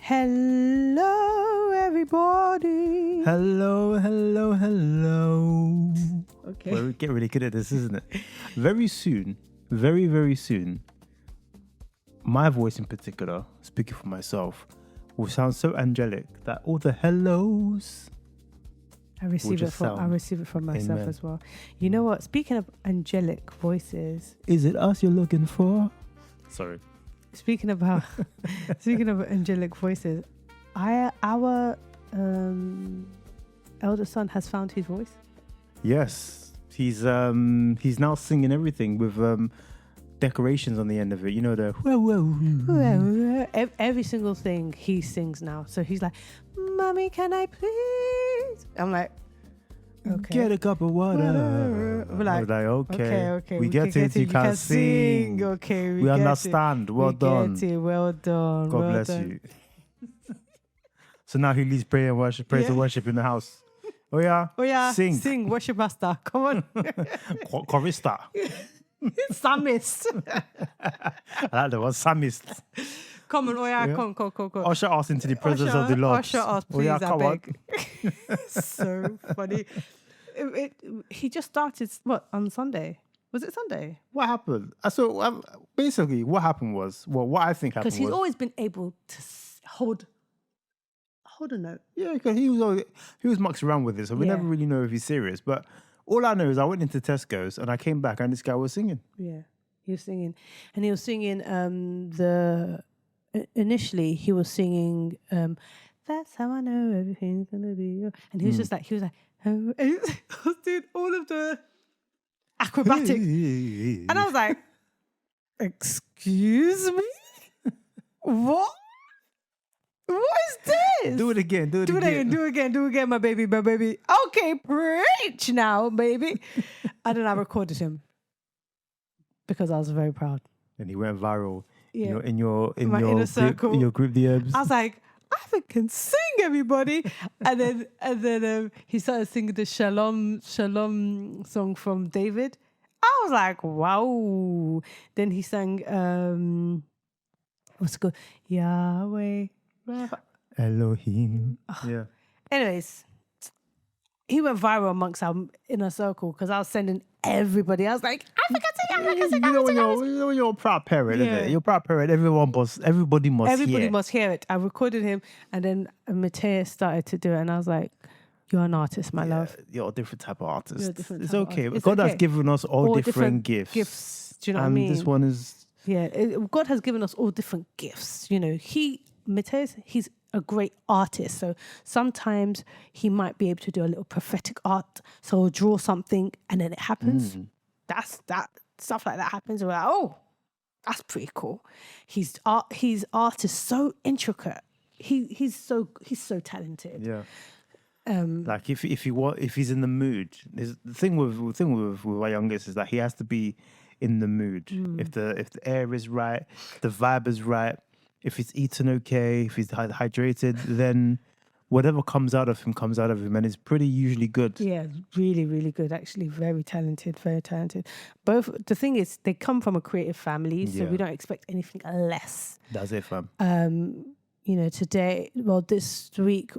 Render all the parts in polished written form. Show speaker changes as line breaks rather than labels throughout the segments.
Hello, everybody.
Hello.
Okay.
Well, we get really good at this, isn't it? Very soon, very soon, my voice in particular, speaking for myself, will sound so angelic that all the hellos.
I receive it from myself
Amen.
as well. You know what? Speaking of angelic voices,
Is it us you're looking for? Sorry.
speaking of angelic voices, our elder son has found his voice.
Yes, he's now singing everything with decorations on the end of it. You know, the whoa.
Every single thing he sings now. So he's like, "Mommy, can I please?" I'm like, "Okay."
Get a cup of water.
We're like,
okay. We get
can
it. You can sing.
Okay,
We understand. Well done.
Well done.
God bless you. So now he leads praise and worship in the house. Oh yeah.
Sing, worship master. Come on.
Chorister.
Psalmist.
I like the one. Psalmist.
Come on, come.
Usher us into the presence of the Lord.
Usher us, please, I beg. So funny. He just started, on Sunday? Was it Sunday?
What happened? So basically, what happened was, what I think happened was...
Because he's always been able to hold a note.
Yeah, because he was mucking around with it, so we never really know if he's serious. But all I know is I went into Tesco's and I came back and this guy was singing.
Yeah, he was singing. And he was singing initially he was singing "That's How I Know Everything's Gonna Be," and he was just like, oh, and he was doing all of the acrobatic. And I was like, excuse me? What is this?
Do it again.
Do it again, my baby. Okay, preach now, baby. And then I recorded him because I was very proud.
And he went viral.
Yeah.
In your
inner circle.
In your group, the herbs.
I was like, I can sing, everybody. and then he started singing the Shalom song from David. I was like, wow. Then he sang what's it called? Yahweh.
Elohim. Yeah.
Anyways, he went viral amongst our inner circle because I was sending everybody. I was like, I can sing.
When you're a proud parent, isn't it? You're a proud parent. Everybody must hear
it. I recorded him, and then Matthias started to do it, and I was like, "You're an artist, my love.
You're a different type of artist. It's
of
okay.
artist.
God has given us all different gifts.
Do you know what I mean?
This one is...
Yeah, God has given us all different gifts. You know, Matthias, he's a great artist. So sometimes he might be able to do a little prophetic art. So he'll draw something and then it happens. That stuff like that happens. We're like, oh, that's pretty cool. His art is so intricate. He's so talented.
Yeah. Like if he's in the mood, the thing with our youngest is that he has to be in the mood. If the air is right, the vibe is right, if he's eating okay, if he's hydrated, then whatever comes out of him, and it's pretty usually good.
Yeah, really, really good. Actually, very talented. Both. The thing is, they come from a creative family, so we don't expect anything less.
That's it, fam.
This week,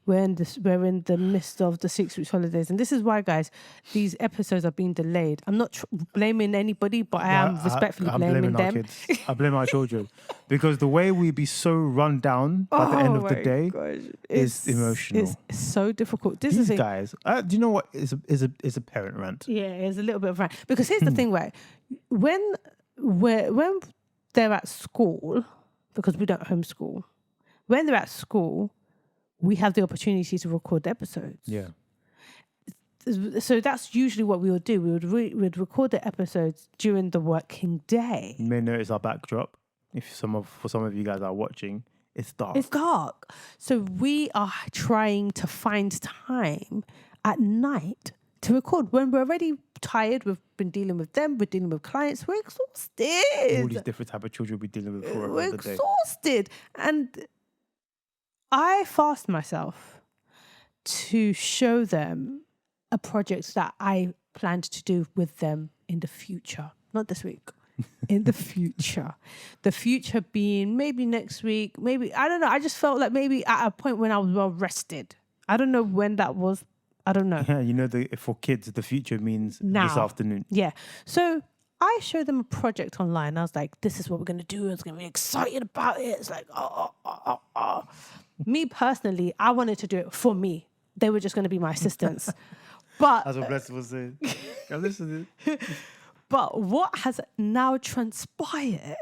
we're in the midst of the 6 weeks holidays, and this is why, guys, these episodes are being delayed. I'm not blaming anybody, but I am respectfully blaming them.
Our kids. I blame our children because the way we be so run down by the end of the day is emotional.
It's so difficult.
These guys, do you know what is a parent rant?
Yeah, it's a little bit of rant because here's the thing, right? When they're at school, because we don't homeschool, when they're at school, we have the opportunity to record episodes.
Yeah.
So that's usually what we would do. We would record the episodes during the working day.
You may notice our backdrop. For some of you guys are watching, it's dark.
It's dark. So we are trying to find time at night to record when we're already tired. We've been dealing with them. We're dealing with clients. We're exhausted.
All these different type of children we're dealing with for
we're
the day.
Exhausted. And I fast myself to show them a project that I planned to do with them in the future. Not this week. in the future. The future being maybe next week, maybe, I don't know. I just felt like maybe at a point when I was well rested. I don't know when that was. I don't know.
Yeah, you know, for kids, the future means
Now.
this afternoon.
Yeah. So I showed them a project online. I was like, this is what we're going to do. I was going to be excited about it. It's like, Me personally, I wanted to do it for me. They were just going to be my assistants. But
That's what Blessed was saying. I'm listening.
But what has now transpired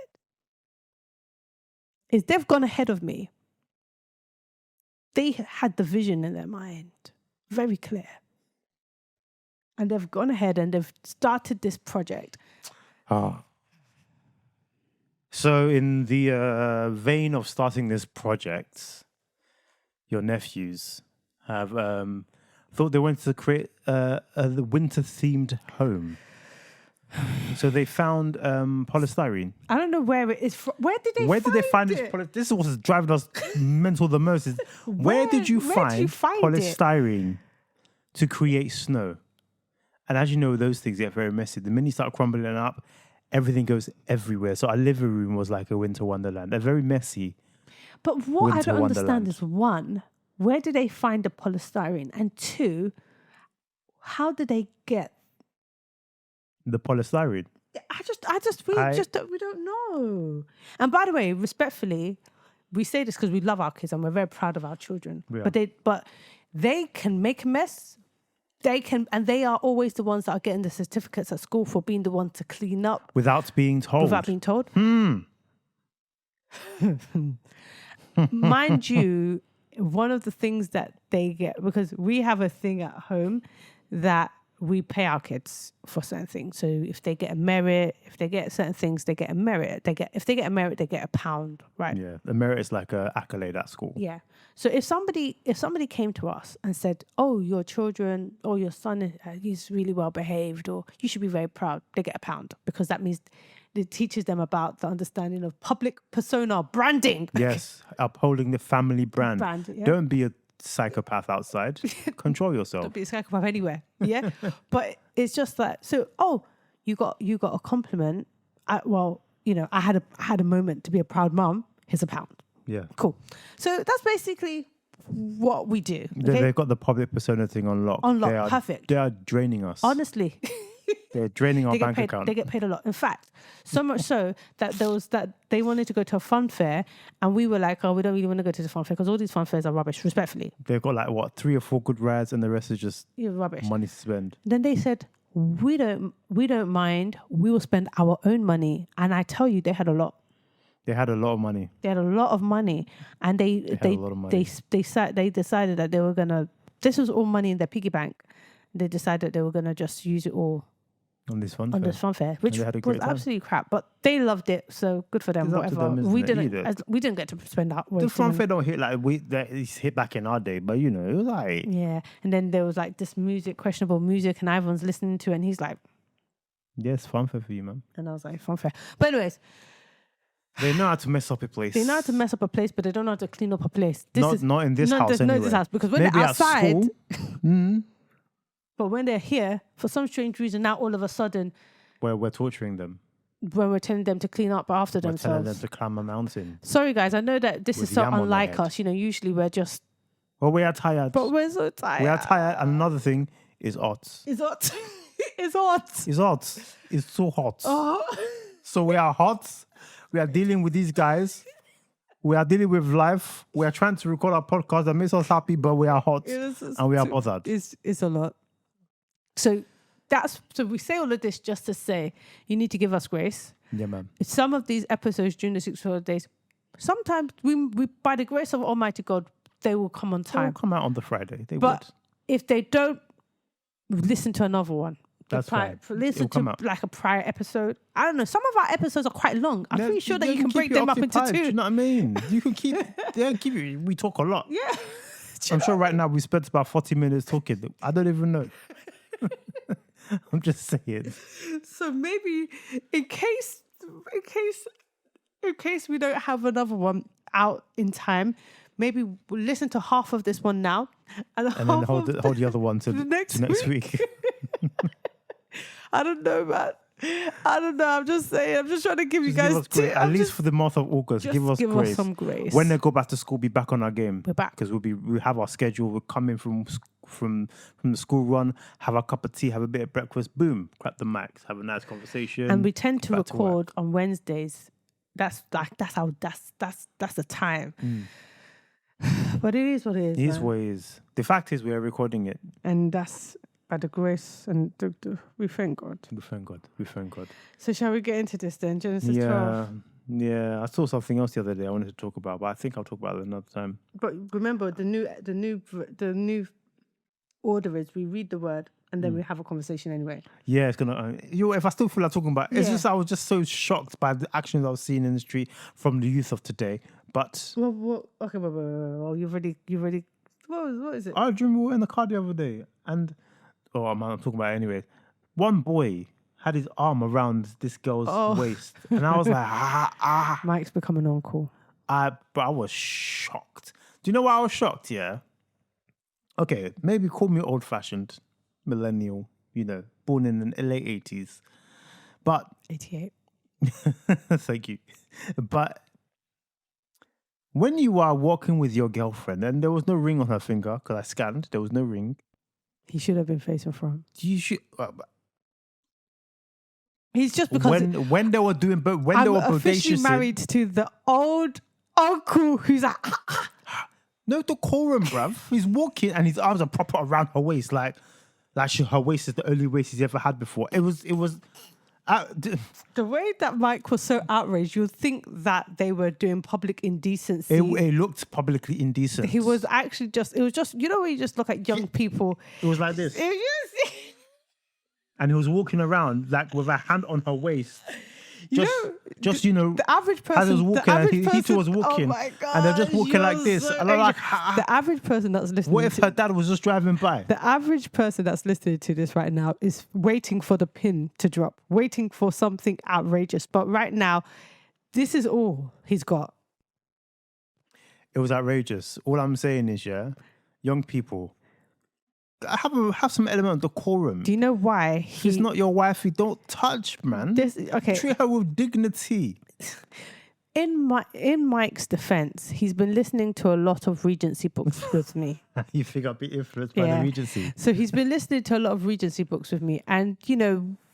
is they've gone ahead of me. They had the vision in their mind, very clear. And they've gone ahead and they've started this project.
So in the vein of starting this project, your nephews have thought they wanted to create a winter-themed home. So they found polystyrene.
I don't know where it is from. Where did they find
this? This is what's driving us mental the most. Is where did you find polystyrene to create snow? And as you know, those things get very messy. The minute you start crumbling up, everything goes everywhere. So our living room was like a winter wonderland. They're very messy.
But what I don't understand is, one, where did they find the polystyrene? And two, how did they get
the polystyrene?
We don't know. And by the way, respectfully, we say this because we love our kids and we're very proud of our children. Yeah. But they can make a mess. And they are always the ones that are getting the certificates at school for being the one to clean up.
Without being told.
Mind you, one of the things that they get, because we have a thing at home that we pay our kids for certain things. So if they get a merit, if they get certain things, they get a merit. If they get a merit, they get £1, right?
Yeah, the merit is like an accolade at school.
Yeah. So if somebody came to us and said, "Oh, your children or your son, he's really well behaved," or "You should be very proud," they get £1 because that means it teaches them about the understanding of public persona branding.
Yes, upholding the family brand.
Yeah.
Don't be a psychopath outside. Control yourself.
Don't be a psychopath anywhere. Yeah. But it's just that. So, you got a compliment. I had a moment to be a proud mum. Here's £1.
Yeah.
Cool. So that's basically what we do.
Okay? They've got the public persona thing on lock.
Perfect.
They are draining us.
Honestly.
They're draining our bank account.
They get paid a lot. In fact, so much so that they wanted to go to a fun fair, and we were like, "Oh, we don't really want to go to the fun fair because all these fun fairs are rubbish." Respectfully,
they've got 3 or 4 good rides, and the rest is just
rubbish
money to spend.
Then they said, "We don't mind. We will spend our own money." And I tell you, they had a lot.
They had a lot of money.
And they decided that they were gonna. This was all money in their piggy bank. They decided they were gonna just use it all
on this fun fair,
which was absolutely crap. But they loved it, so good for them. Whatever. We didn't get to spend that.
The fun fair don't hit like it's hit back in our day, but it was like
And then there was like this questionable music, and everyone's listening to it, and he's like,
"Yes, fun fair for you, man."
And I was like, "Fun fair." But anyways.
They know how to mess up a place.
They know how to mess up a place, but they don't know how to clean up a place.
Not in this house anyway.
Not in this house, because when
maybe
they're outside,
but
when they're here, for some strange reason, now all of a sudden,
where we're torturing them,
when we're telling them to clean up after themselves,
telling them to climb a mountain.
Sorry, guys, I know that this is so unlike us. Usually we're just.
Well, we are tired.
But we're so tired.
We are tired. And another thing is hot.
It's hot. It's hot.
It's hot. It's so hot.
Oh.
So we are hot. We are dealing with these guys. We are dealing with life. We are trying to record our podcast that makes us happy, but we are hot and we are bothered.
It's a lot. So we say all of this just to say you need to give us grace.
Yeah, man.
Some of these episodes during the 6 days, sometimes we by the grace of Almighty God, they will come on time.
They will come out on the Friday.
But if they don't, listen to another one.
That's right.
Listen to like a prior episode. I don't know. Some of our episodes are quite long. I'm pretty sure that you can break them up into 2.
Do you know what I mean? You can keep. We talk a lot.
Yeah.
I'm sure right now we spent about 40 minutes talking. I don't even know. I'm just saying.
So maybe in case we don't have another one out in time, maybe we'll listen to half of this one now, and then
hold the other one to next week.
I don't know, man. I don't know. I'm just saying. I'm just trying to give you guys
at least for the month of August. Give us grace.
Some grace.
When they go back to school, be back on our game.
We're back
because we have our schedule. We're coming from the school run. Have a cup of tea. Have a bit of breakfast. Boom. Crack the mics. Have a nice conversation.
And we tend to record on Wednesdays. That's the time. But it is what it is.
It is what it is. The fact is, we are recording it,
and that's by the grace, and we thank God.
We thank God.
So shall we get into this then? Genesis 12.
Yeah. I saw something else the other day I wanted to talk about, but I think I'll talk about it another time.
But remember, the new order is we read the word and then we have a conversation anyway.
Yeah, it's gonna. If I still feel like talking about it, it's just I was just so shocked by the actions I was seeing in the street from the youth of today. But
okay, well, you've already. What is it?
I dreamed we were in the car the other day, and I'm talking about it anyway. One boy had his arm around this girl's waist, and I was like,
Mike's becoming uncle.
But I was shocked. Do you know why I was shocked? Yeah. Okay, maybe call me old-fashioned, millennial, born in the late 80s. But
88.
Thank you. But when you are walking with your girlfriend and there was no ring on her finger, because I scanned, there was no ring.
He should have been facing front.
You should.
He's just because
when they were doing, but when they were bodacious,
officially married to the old uncle who's like.
No decorum, bruv. He's walking and his arms are proper around her waist, like her waist is the only waist he's ever had before. It was.
The way that Mike was so outraged, you'd think that they were doing public indecency.
It looked publicly indecent.
He was actually it was just, when you just look at young people.
It was like this. And he was walking around like with a hand on her waist. The average person. As he was walking, he too was walking.
Oh my God,
and they're just walking like this.
So
and I'm like,
the average person that's listening.
What if her dad was just driving by?
The average person that's listening to this right now is waiting for the pin to drop, waiting for something outrageous. But right now, this is all he's got.
It was outrageous. All I'm saying is, young people, have some element of decorum.
Do you know why?
She's not your wifey. Don't touch, man. Treat her with dignity.
In Mike's defense, he's been listening to a lot of Regency books with me.
You think I'll be influenced by the Regency?
So he's been listening to a lot of Regency books with me. And,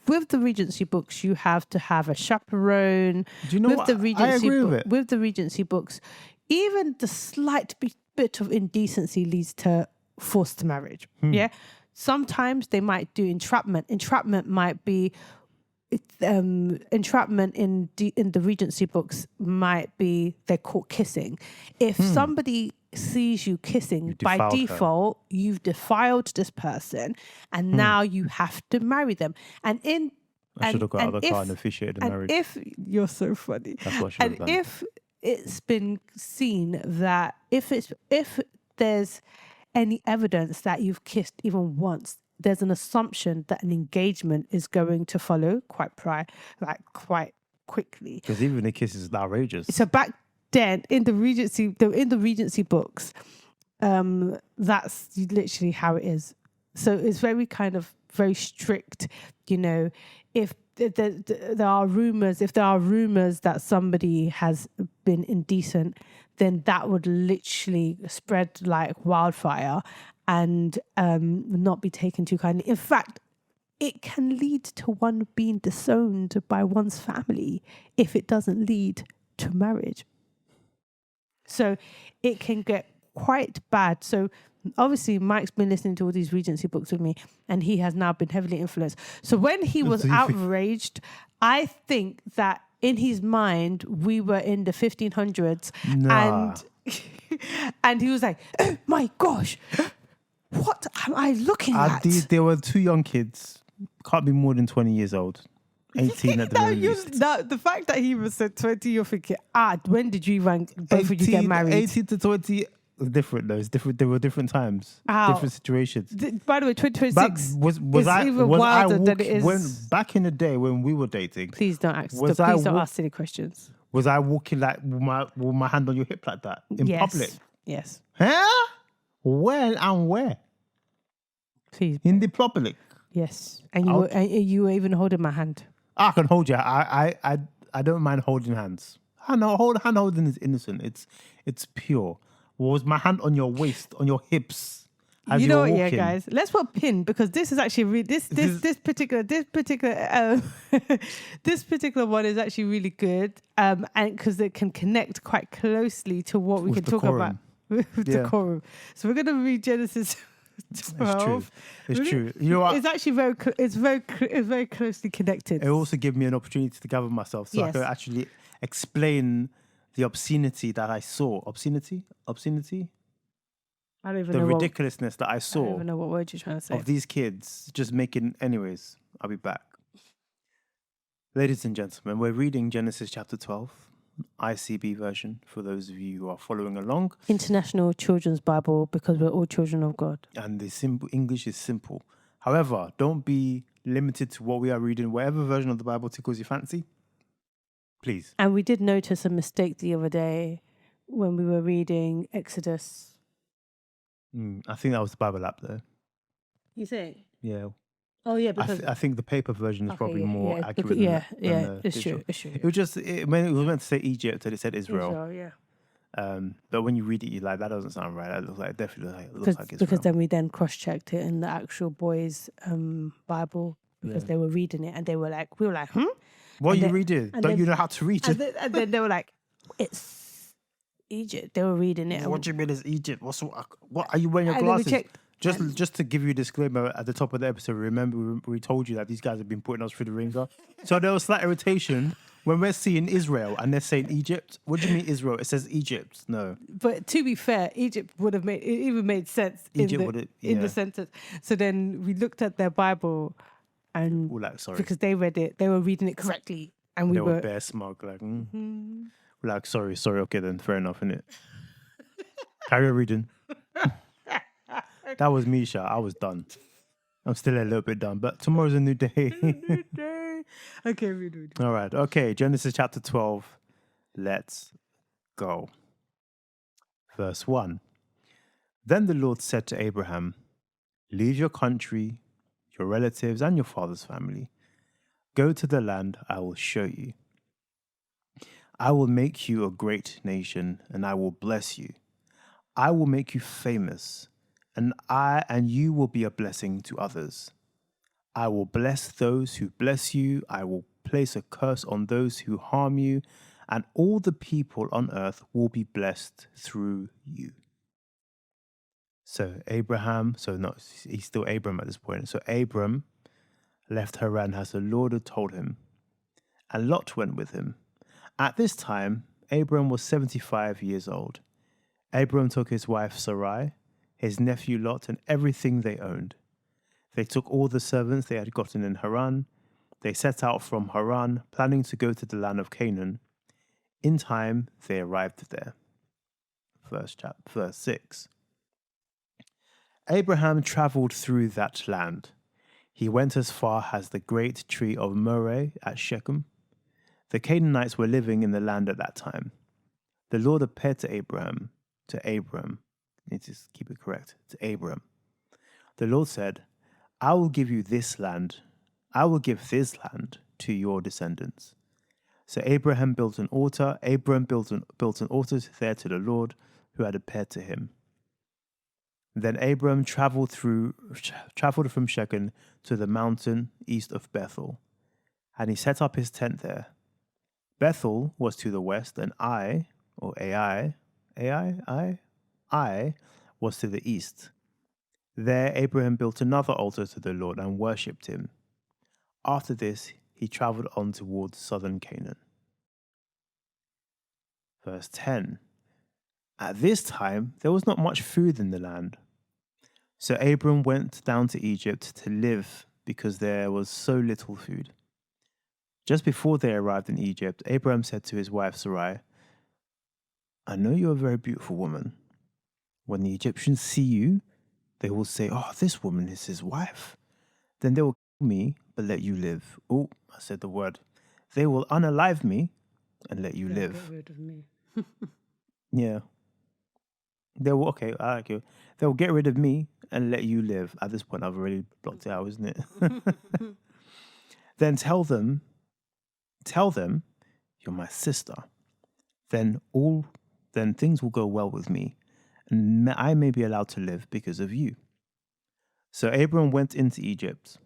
with the Regency books, you have to have a chaperone.
Do you know what? I agree with it.
With the Regency books, even the slight bit of indecency leads to forced marriage. Yeah. Sometimes they might do entrapment. Entrapment might be entrapment in the Regency books might be they're caught kissing. If somebody sees you kissing, by default, you've defiled this person, and now you have to marry them. I should have got out of the car and officiated the marriage. If you're so funny,
that's what I should have done.
If it's been seen that if there's any evidence that you've kissed even once, there's an assumption that an engagement is going to follow quite quickly.
Because even the kiss is outrageous.
So back then in the Regency books, that's literally how it is. So it's very very strict. If there are rumors that somebody has been indecent, then that would literally spread like wildfire and not be taken too kindly. In fact, it can lead to one being disowned by one's family if it doesn't lead to marriage. So it can get quite bad. So obviously Mike's been listening to all these Regency books with me, and he has now been heavily influenced. So when he was outraged, I think that in his mind, we were in the 1500s, and he was like, "Oh my gosh, what am I looking at?"
There were two young kids, can't be more than 20 years old, 18 at the very least.
The fact that he was said 20, you're thinking, when did you both of you get married?
18 to 20. Different though. It's different. There were different times, different situations.
By the way, 2026
was I
even wilder than it is.
When back in the day when we were dating?
Please don't ask silly questions.
Was I walking like with my hand on your hip like that in public?
Yes.
Huh? When and where?
Please.
In the public.
Yes, and you were even holding my hand.
I can hold you. I don't mind holding hands. Hand holding is innocent. It's pure. Was my hand on your waist, on your hips, as
You
you
know
were
what?
walking?
Yeah, guys. Let's put a pin because this is actually this particular this particular one is actually really good. And because it can connect quite closely to what we
With
can
the
talk
quorum.
about with
Yeah.
the quorum. So we're gonna read Genesis 12.
It's true. You know what?
It's actually it's very closely connected.
It also gave me an opportunity to gather myself so I
Yes.
could actually explain the obscenity that I saw. Obscenity?
I don't even
The
know
ridiculousness that I
I don't
saw
even know what word you're trying to say.
of these kids just making. Anyways, I'll be back. Ladies and gentlemen, we're reading Genesis chapter 12, ICB version, for those of you who are following along.
International Children's Bible, because we're all children of God.
And the simple English is simple. However, don't be limited to what we are reading. Whatever version of the Bible tickles your fancy, please.
And we did notice a mistake the other day when we were reading Exodus.
I think that was the Bible app there.
You think?
Yeah.
Oh yeah, because
I think the paper version is probably more accurate.
It's true.
It was just it was meant to say Egypt and it said Israel.
Yeah.
But when you read it, you're like, that doesn't sound right. That looks like definitely looks like Israel.
Because then we cross-checked it in the actual boys' Bible because they were reading it and we were like,
What are you reading? Don't you know how to read it?
And then they were like, it's Egypt. They were reading it.
What do you mean it's Egypt? What are you wearing your glasses? Just to give you a disclaimer at the top of the episode, remember we told you that these guys have been putting us through the ringer. So there was slight irritation when we're seeing Israel and they're saying Egypt. What do you mean Israel? It says Egypt. No.
But to be fair, Egypt would have made sense in the sentence. So then we looked at their Bible and because they read it, they were reading it correctly, and we were
bare smug, like, We're like, sorry, okay then, fair enough, innit? Carry on reading. That was me, Sha. I was done. I'm still a little bit done, but tomorrow's a new day.
Okay, read.
All right, okay, Genesis chapter 12. Let's go. Verse 1. Then the Lord said to Abraham, leave your country, your relatives, and your father's family. Go to the land I will show you. I will make you a great nation, and I will bless you. I will make you famous, and you will be a blessing to others. I will bless those who bless you. I will place a curse on those who harm you, and all the people on earth will be blessed through you. So he's still Abram at this point. So Abram left Haran as the Lord had told him, and Lot went with him. At this time, Abram was 75 years old. Abram took his wife Sarai, his nephew Lot, and everything they owned. They took all the servants they had gotten in Haran. They set out from Haran, planning to go to the land of Canaan. In time, they arrived there. Verse 6. Abraham traveled through that land. He went as far as the great tree of Moreh at Shechem. The Canaanites were living in the land at that time. The Lord appeared to Abram. Need to keep it correct. To Abram. The Lord said, I will give this land to your descendants. So Abraham built an altar. Abram built an altar there to the Lord who had appeared to him. Then Abram traveled from Shechem to the mountain east of Bethel, and he set up his tent there. Bethel was to the west, and Ai was to the east. There Abraham built another altar to the Lord and worshipped him. After this, he traveled on towards southern Canaan. Verse 10. At this time, there was not much food in the land. So Abram went down to Egypt to live because there was so little food. Just before they arrived in Egypt, Abraham said to his wife Sarai, I know you're a very beautiful woman. When the Egyptians see you, they will say, oh, this woman is his wife. Then they will kill me, but let you live. Oh, I said the word. They will unalive me and let you live.
Get rid of me.
Yeah. They will, okay, I like you. They will get rid of me and let you live. At this point, I've already blocked it out, isn't it? Then tell them Tell them you're my sister. Then things will go well with me, and I may be allowed to live because of you." So Abram went into Egypt.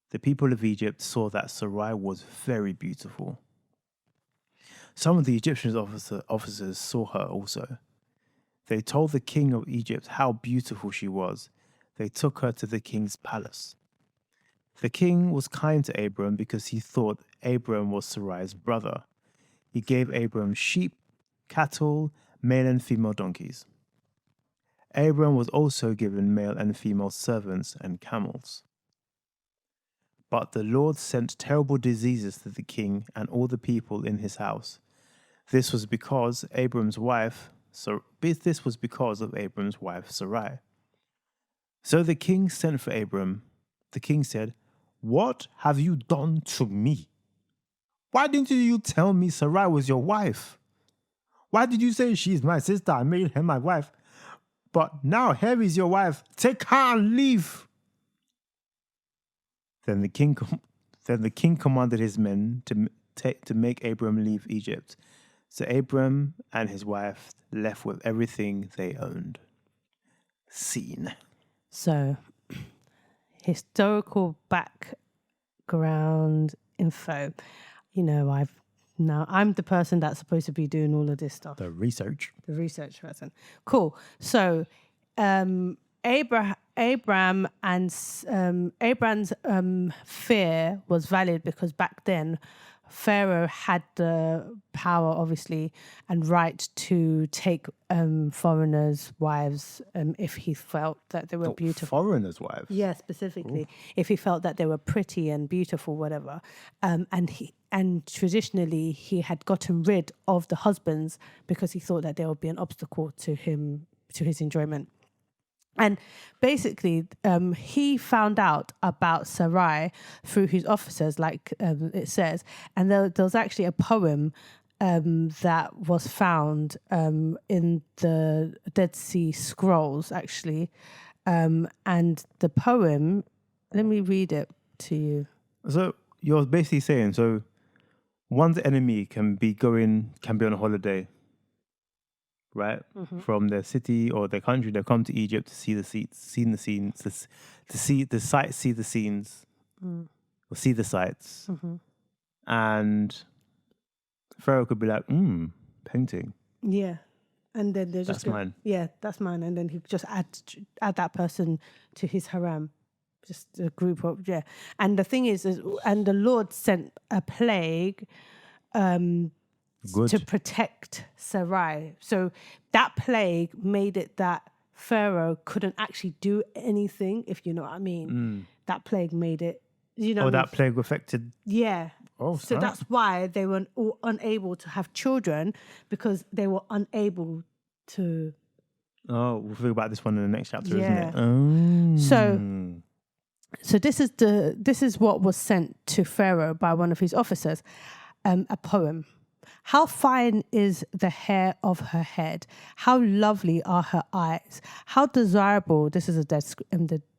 The people of Egypt saw that Sarai was very beautiful. Some of the Egyptian officers saw her also. They told the king of Egypt how beautiful she was. They took her to the king's palace. The king was kind to Abram because he thought Abram was Sarai's brother. He gave Abram sheep, cattle, male and female donkeys. Abram was also given male and female servants and camels. But the Lord sent terrible diseases to the king and all the people in his house. This was because of Abram's wife Sarai. So the king sent for Abram. The king said, "What have you done to me? Why didn't you tell me Sarai was your wife? Why did you say she's my sister? I made her my wife. But now here is your wife. Take her and leave." Then the king commanded his men to make Abram leave Egypt. So Abram and his wife left with everything they owned. Scene.
So, historical background info. I'm the person that's supposed to be doing all of this stuff.
The research
person. Cool. So, Abram's fear was valid because back then Pharaoh had the power, obviously, and right to take foreigners' wives if he felt that they were beautiful.
Foreigners' wives?
Yeah, specifically. Ooh. If he felt that they were pretty and beautiful, whatever. And traditionally, he had gotten rid of the husbands because he thought that there would be an obstacle to his enjoyment. And basically, he found out about Sarai through his officers, like it says. And there was actually a poem that was found in the Dead Sea Scrolls, actually. And the poem, let me read it to you.
So you're basically saying, one's enemy can be on a holiday, right? Mm-hmm. From their city or their country, they come to Egypt to see the scenes, to see the sights, see the scenes, or see the sights. Mm-hmm. And Pharaoh could be like, painting.
Yeah. And then they're
just mine.
Yeah, that's mine. And then he could just add that person to his harem. Just a group of, yeah. And the thing is and the Lord sent a plague to protect Sarai. So that plague made it that Pharaoh couldn't actually do anything, if you know what I mean. That plague made it,
that plague affected...
Yeah.
Oh,
so that's why they were unable to have children, because they were unable to...
Oh, we'll think about this one in the next chapter, isn't it?
Oh. So this is what was sent to Pharaoh by one of his officers, a poem. How fine is the hair of her head? How lovely are her eyes? How desirable, this is the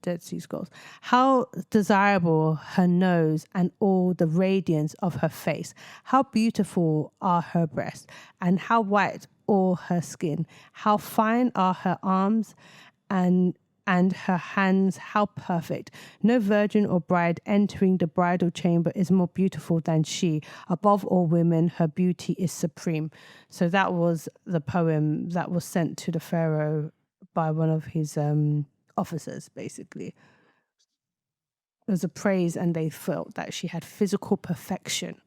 Dead Sea Scrolls, how desirable her nose and all the radiance of her face. How beautiful are her breasts and how white all her skin. How fine are her arms and her hands, how perfect. No virgin or bride entering the bridal chamber is more beautiful than she. Above all women, her beauty is supreme. So that was the poem that was sent to the Pharaoh by one of his officers, basically. It was a praise, and they felt that she had physical perfection.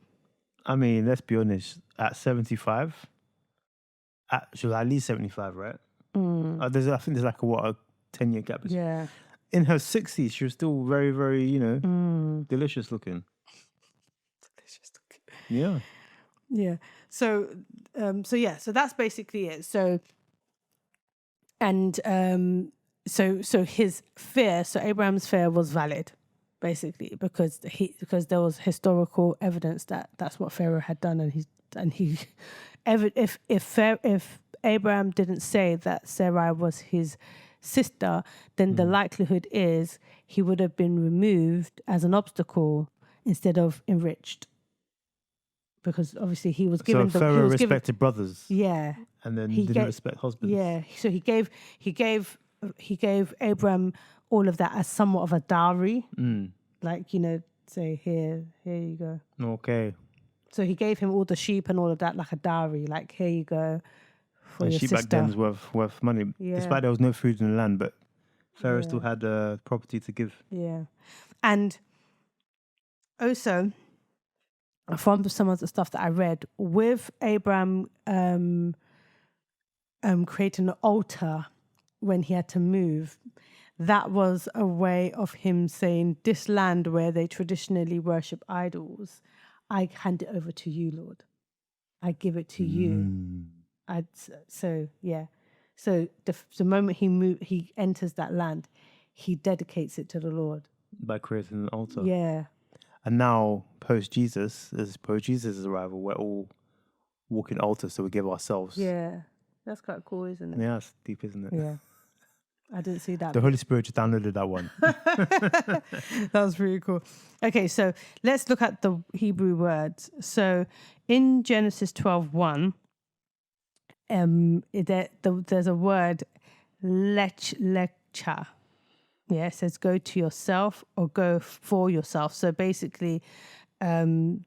I mean, let's be honest, at 75, she was at least 75, right? I think there's like a 10-year gap.
Yeah.
In her 60s, she was still very, very, delicious looking.
Delicious looking.
Yeah.
Yeah. So that's basically it. So his fear, so Abraham's fear was valid, basically, because there was historical evidence that that's what Pharaoh had done, and if Abraham didn't say that Sarai was his sister, then the likelihood is he would have been removed as an obstacle instead of enriched. because obviously he was given
So Pharaoh respected brothers.
Yeah.
And then didn't respect husbands.
Yeah. So he gave Abram all of that as somewhat of a dowry. Like, say here you go.
Okay.
So he gave him all the sheep and all of that like a dowry. Like, here you go for
and
your
sheep
sister.
back then was worth money.
Yeah.
Despite there was no food in the land, but Pharaoh still had property to give.
Yeah. And also, from some of the stuff that I read, with Abram creating an altar when he had to move, that was a way of him saying, this land where they traditionally worship idols, I hand it over to you, Lord. I give it to you. So the moment he enters that land, he dedicates it to the Lord.
By creating an altar.
Yeah.
And now, post Jesus' arrival, we're all walking altars, so we give ourselves.
Yeah. That's quite cool, isn't it?
Yeah, it's deep, isn't it?
Yeah. I didn't see that.
The Holy Spirit just downloaded that one.
That was pretty cool. Okay, so let's look at the Hebrew words. So in Genesis 12:1, there's a word, lecha. Yeah, it says go to yourself or go for yourself. So basically, the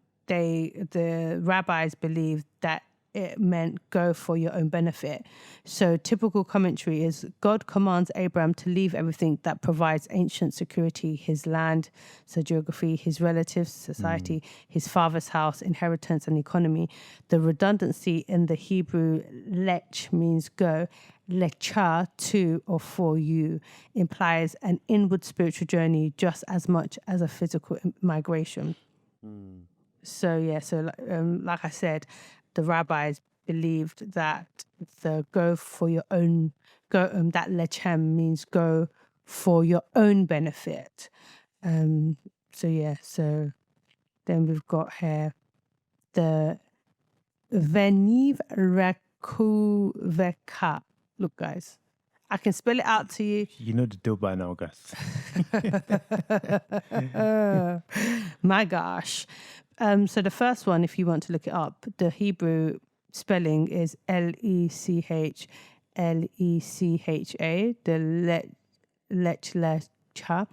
rabbis believed that it meant go for your own benefit. So typical commentary is God commands Abram to leave everything that provides ancient security, his land, so geography, his relatives, society, his father's house, inheritance, and economy. The redundancy in the Hebrew lech means go. Lecha, to or for you, implies an inward spiritual journey just as much as a physical migration. So like I said, the rabbis believed that the go for your own that lechem means go for your own benefit. So then we've got here the veniv rekuveka. Look, guys, I can spell it out to you.
You know the deal by now, guys.
My gosh. So the first one, if you want to look it up, the Hebrew spelling is Lecha, the lecha,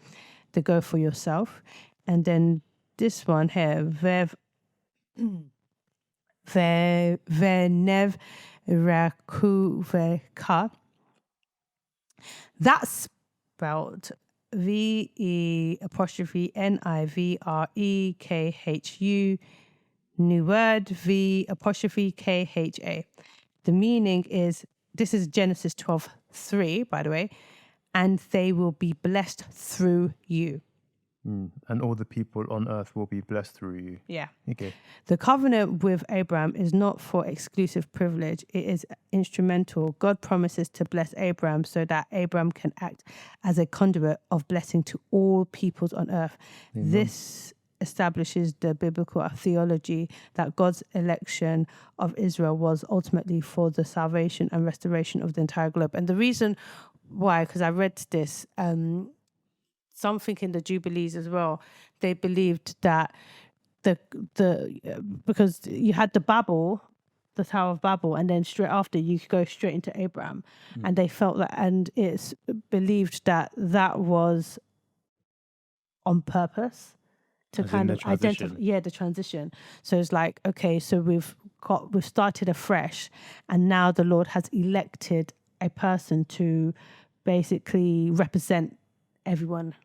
the go for yourself. And then this one here, venev rakuveka. That's spelled VE''NIVREKHU, new word, V''KHA. The meaning is, this is Genesis 12:3, by the way, and they will be blessed through you.
And all the people on earth will be blessed through you.
Yeah.
Okay.
The covenant with Abram is not for exclusive privilege. It is instrumental. God promises to bless Abram so that Abram can act as a conduit of blessing to all peoples on earth. Amen. This establishes the biblical theology that God's election of Israel was ultimately for the salvation and restoration of the entire globe. And the reason why, because I read this, something in the Jubilees as well, they believed that because you had the Babel, the Tower of Babel, and then straight after you could go straight into Abraham, and they felt that, and it's believed that was on purpose to kind of identify, the transition. So it's like, okay, so we've started afresh, and now the Lord has elected a person to basically represent everyone.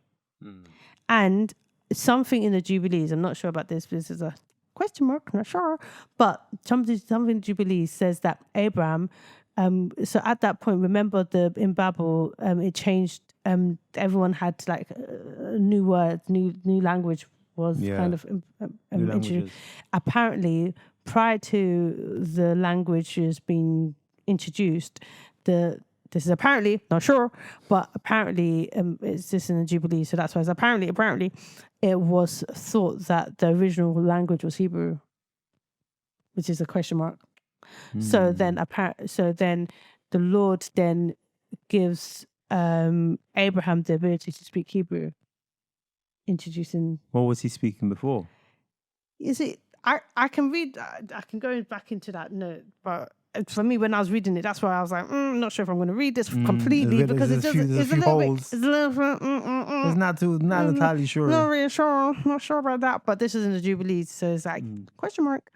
And something in the Jubilees, I'm not sure about this is a question mark, I'm not sure, but something in the Jubilees says that Abram, so at that point, remember in Babel, it changed, everyone had like new words, new language was kind of introduced. Apparently, prior to the languages being introduced, this is apparently, not sure, but apparently it's just in the Jubilee, so that's why it's apparently it was thought that the original language was Hebrew, which is a question mark. So then the Lord then gives Abraham the ability to speak Hebrew, introducing.
What was he speaking before?
Is it? I can read, I can go back into that note, but for me, when I was reading it, that's why I was like, I'm not sure if I'm going to read this completely because it's a little bit, it's a little bit,
It's not entirely sure.
Not really sure, not sure about that. But this is in the Jubilees, so it's like question mark.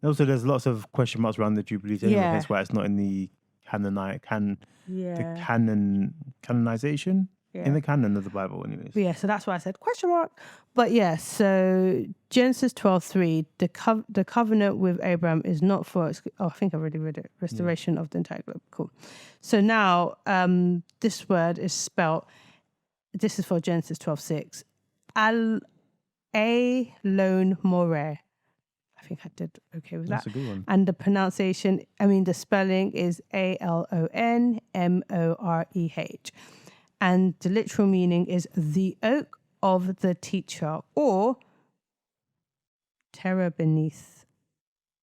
Also, there's lots of question marks around the Jubilees anyway.
Yeah.
That's why it's not in the canonization. In the canon of the Bible, anyways.
Yeah, so that's why I said question mark. But yeah, so Genesis 12:3, the covenant with Abram is not for, I think I already read it, restoration of the entire globe. Cool. So now this word is spelled, this is for Genesis 12:6, Alon Moreh. I think I did okay with that.
That's a good one.
And the pronunciation, the spelling is ALONMOREH. And the literal meaning is the oak of the teacher, or terror beneath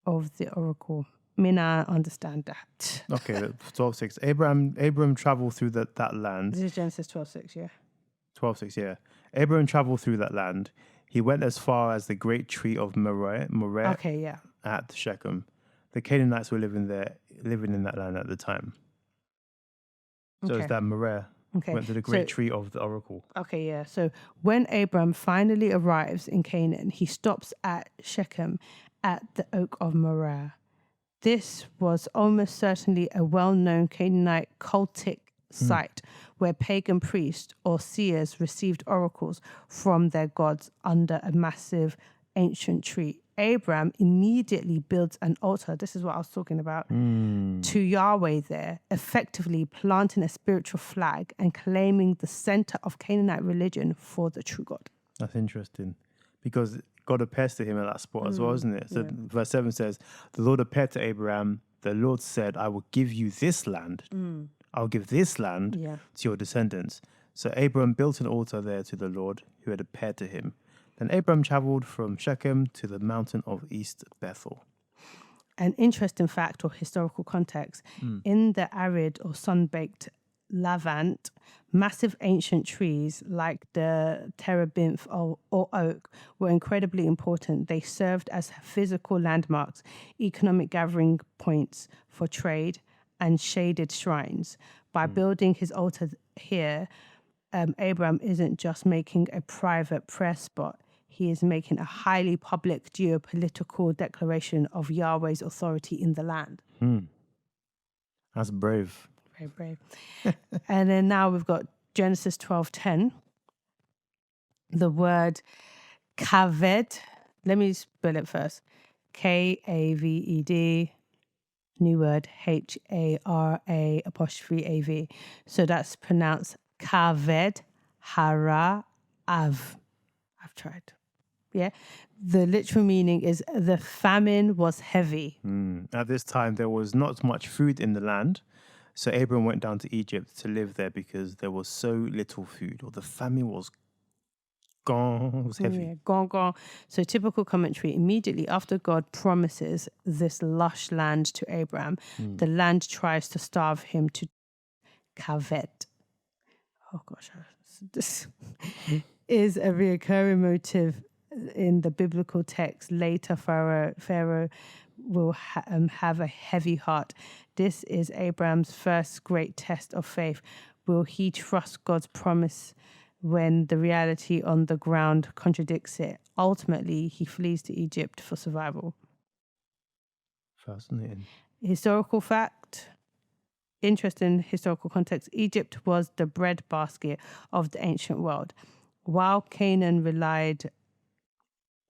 of the oracle. I understand that.
Okay, 12:6. Abram traveled through that land.
This is Genesis 12:6, yeah.
12:6, yeah. Abram traveled through that land. He went as far as the great tree of Moreh
Okay, yeah.
at Shechem. The Canaanites were living in that land at the time. So it's that Moreh.
Okay.
Went to the great tree of the oracle.
Okay, yeah. So when Abram finally arrives in Canaan, he stops at Shechem at the oak of Moreh. This was almost certainly a well-known Canaanite cultic site where pagan priests or seers received oracles from their gods under a massive ancient tree. Abram immediately builds an altar, this is what I was talking about, to Yahweh there, effectively planting a spiritual flag and claiming the center of Canaanite religion for the true God.
That's interesting, because God appears to him at that spot as well, isn't it? So verse 7 says, the Lord appeared to Abraham. The Lord said, I will give you this land. I'll give this land to your descendants. So Abram built an altar there to the Lord who had appeared to him. Then Abram traveled from Shechem to the mountain of East Bethel.
An interesting fact or historical context, in the arid or sun-baked Levant, massive ancient trees like the terebinth or oak were incredibly important. They served as physical landmarks, economic gathering points for trade, and shaded shrines. By building his altar here, Abram isn't just making a private prayer spot. He is making a highly public geopolitical declaration of Yahweh's authority in the land.
That's brave.
Very brave. And then now we've got Genesis 12:10. The word kaved. Let me spell it first. Kaved. New word HARA''AV. So that's pronounced kaved hara av. I've tried. Yeah. The literal meaning is the famine was heavy.
At this time, there was not much food in the land. So Abram went down to Egypt to live there because there was so little food, or the famine was gone. It was heavy.
Yeah, gone. So typical commentary, immediately after God promises this lush land to Abram, the land tries to starve him to kaved. Oh gosh, this is a recurring motive in the biblical text. Later, Pharaoh will have a heavy heart. This is Abram's first great test of faith. Will he trust God's promise when the reality on the ground contradicts it? Ultimately, he flees to Egypt for survival.
Fascinating.
Historical fact. Interesting historical context. Egypt was the breadbasket of the ancient world. While Canaan relied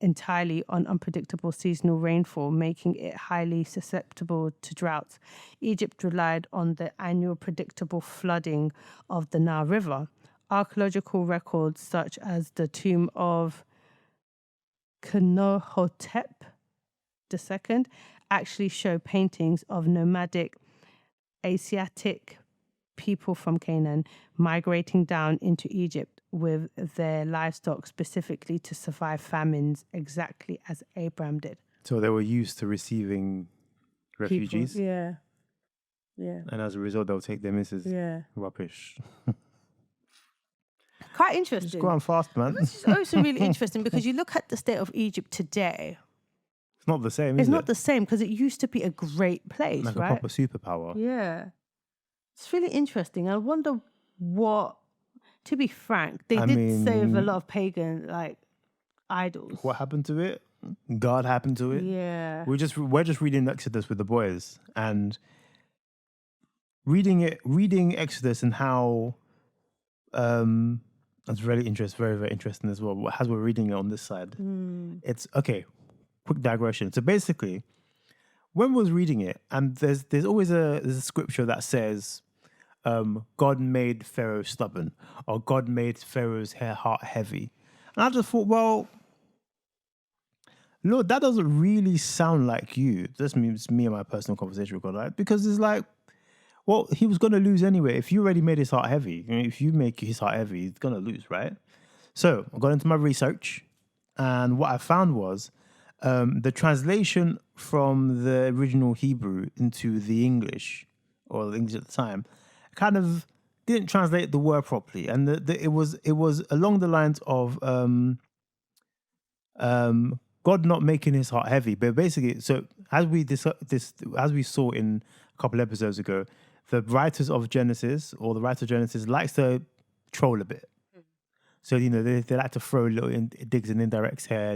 entirely on unpredictable seasonal rainfall, making it highly susceptible to droughts, Egypt relied on the annual predictable flooding of the Nile River. Archaeological records such as the tomb of Kenohotep II actually show paintings of nomadic Asiatic people from Canaan migrating down into Egypt with their livestock specifically to survive famines, exactly as Abram did.
So they were used to receiving refugees.
People, yeah.
And as a result, they'll take them as rubbish.
Quite interesting.
Just go on fast, man.
This is also really interesting because you look at the state of Egypt today.
It's not the same,
It's
is
not
it?
the same because it used to be a great place,
Like a
right?
proper superpower.
Yeah. It's really interesting. I wonder what, to be frank, they
I
did save a
mean,
lot of pagan idols.
what happened to it? God happened to it.
Yeah.
We're just reading Exodus with the boys and reading Exodus and how that's very very interesting as well. As we're reading it on this side, it's okay. Quick digression. So basically, when we was reading it, and there's always there's a scripture that says, God made Pharaoh stubborn, or God made Pharaoh's heart heavy, and I just thought, well, Lord, that doesn't really sound like you. That's me and my personal conversation with God, right? Because it's like, well, he was going to lose anyway. If you already made his heart heavy, if you make his heart heavy, he's going to lose, right? So I got into my research, and what I found was the translation from the original Hebrew into the English, or the English at the time, kind of didn't translate the word properly, and it was along the lines of God not making his heart heavy, but basically, so as we saw in a couple episodes ago, the writers of Genesis, or the writer of Genesis, likes to troll a bit. So, they like to throw little digs and indirects here.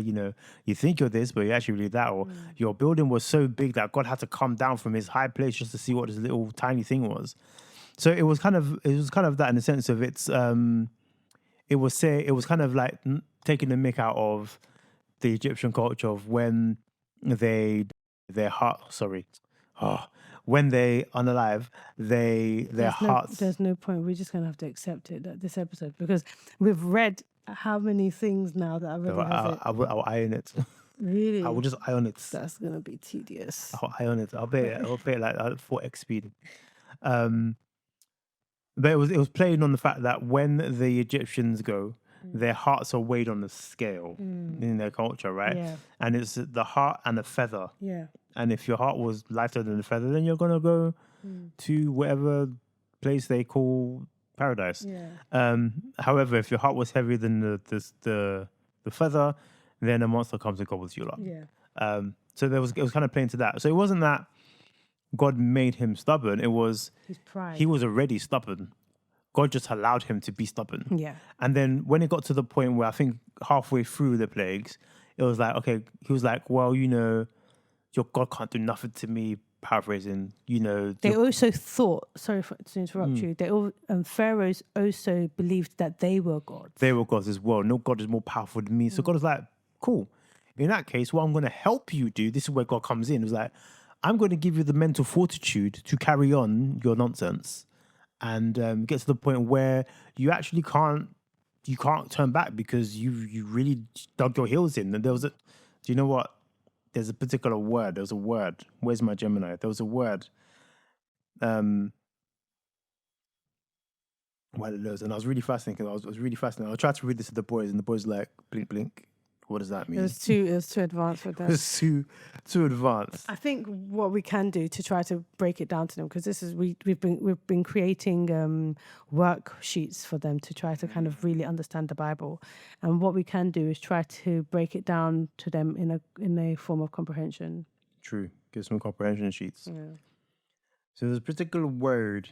You think you're this, but you're actually really that. Or your building was so big that God had to come down from his high place just to see what this little tiny thing was. So it was kind of that in the sense of it was kind of like taking the mick out of the Egyptian culture of when when they unalive, their hearts.
There's no point. We're just gonna have to accept it that this episode, because we've read how many things now that already has it.
I'll iron it.
Really?
I will just iron it.
That's gonna be tedious.
I'll iron it. I'll pay it like 4x speed. But it was playing on the fact that when the Egyptians go, their hearts are weighed on the scale in their culture, right?
Yeah.
And it's the heart and a feather.
Yeah.
And if your heart was lighter than the feather, then you're gonna go to whatever place they call paradise.
Yeah.
However, if your heart was heavier than the feather, then a monster comes and gobbles you up.
Yeah.
So it was kind of playing to that. So it wasn't that God made him stubborn. It was
His pride.
he was already stubborn. God just allowed him to be stubborn.
Yeah.
And then when it got to the point where I think halfway through the plagues, it was like, okay, he was like, well, your God can't do nothing to me, paraphrasing,
They also thought, sorry to interrupt you, Pharaohs also believed that they were gods.
They were gods as well. No God is more powerful than me. So God was like, cool. In that case, what I'm going to help you do, this is where God comes in. It was like, I'm going to give you the mental fortitude to carry on your nonsense and get to the point where you actually can't turn back because you really dug your heels in. And do you know what? There's a particular word. There was a word. Where's my Gemini? There was a word. Well, it was, and I was really fascinated. I was really fascinated. I tried to read this to the boys, and the boys were like, blink, blink. What does that mean?
It was too advanced for them.
It was too advanced.
I think what we can do to try to break it down to them, because this is we've been creating worksheets for them to try to kind of really understand the Bible, and what we can do is try to break it down to them in a form of comprehension.
True. Give some comprehension sheets.
Yeah.
So there's a particular word.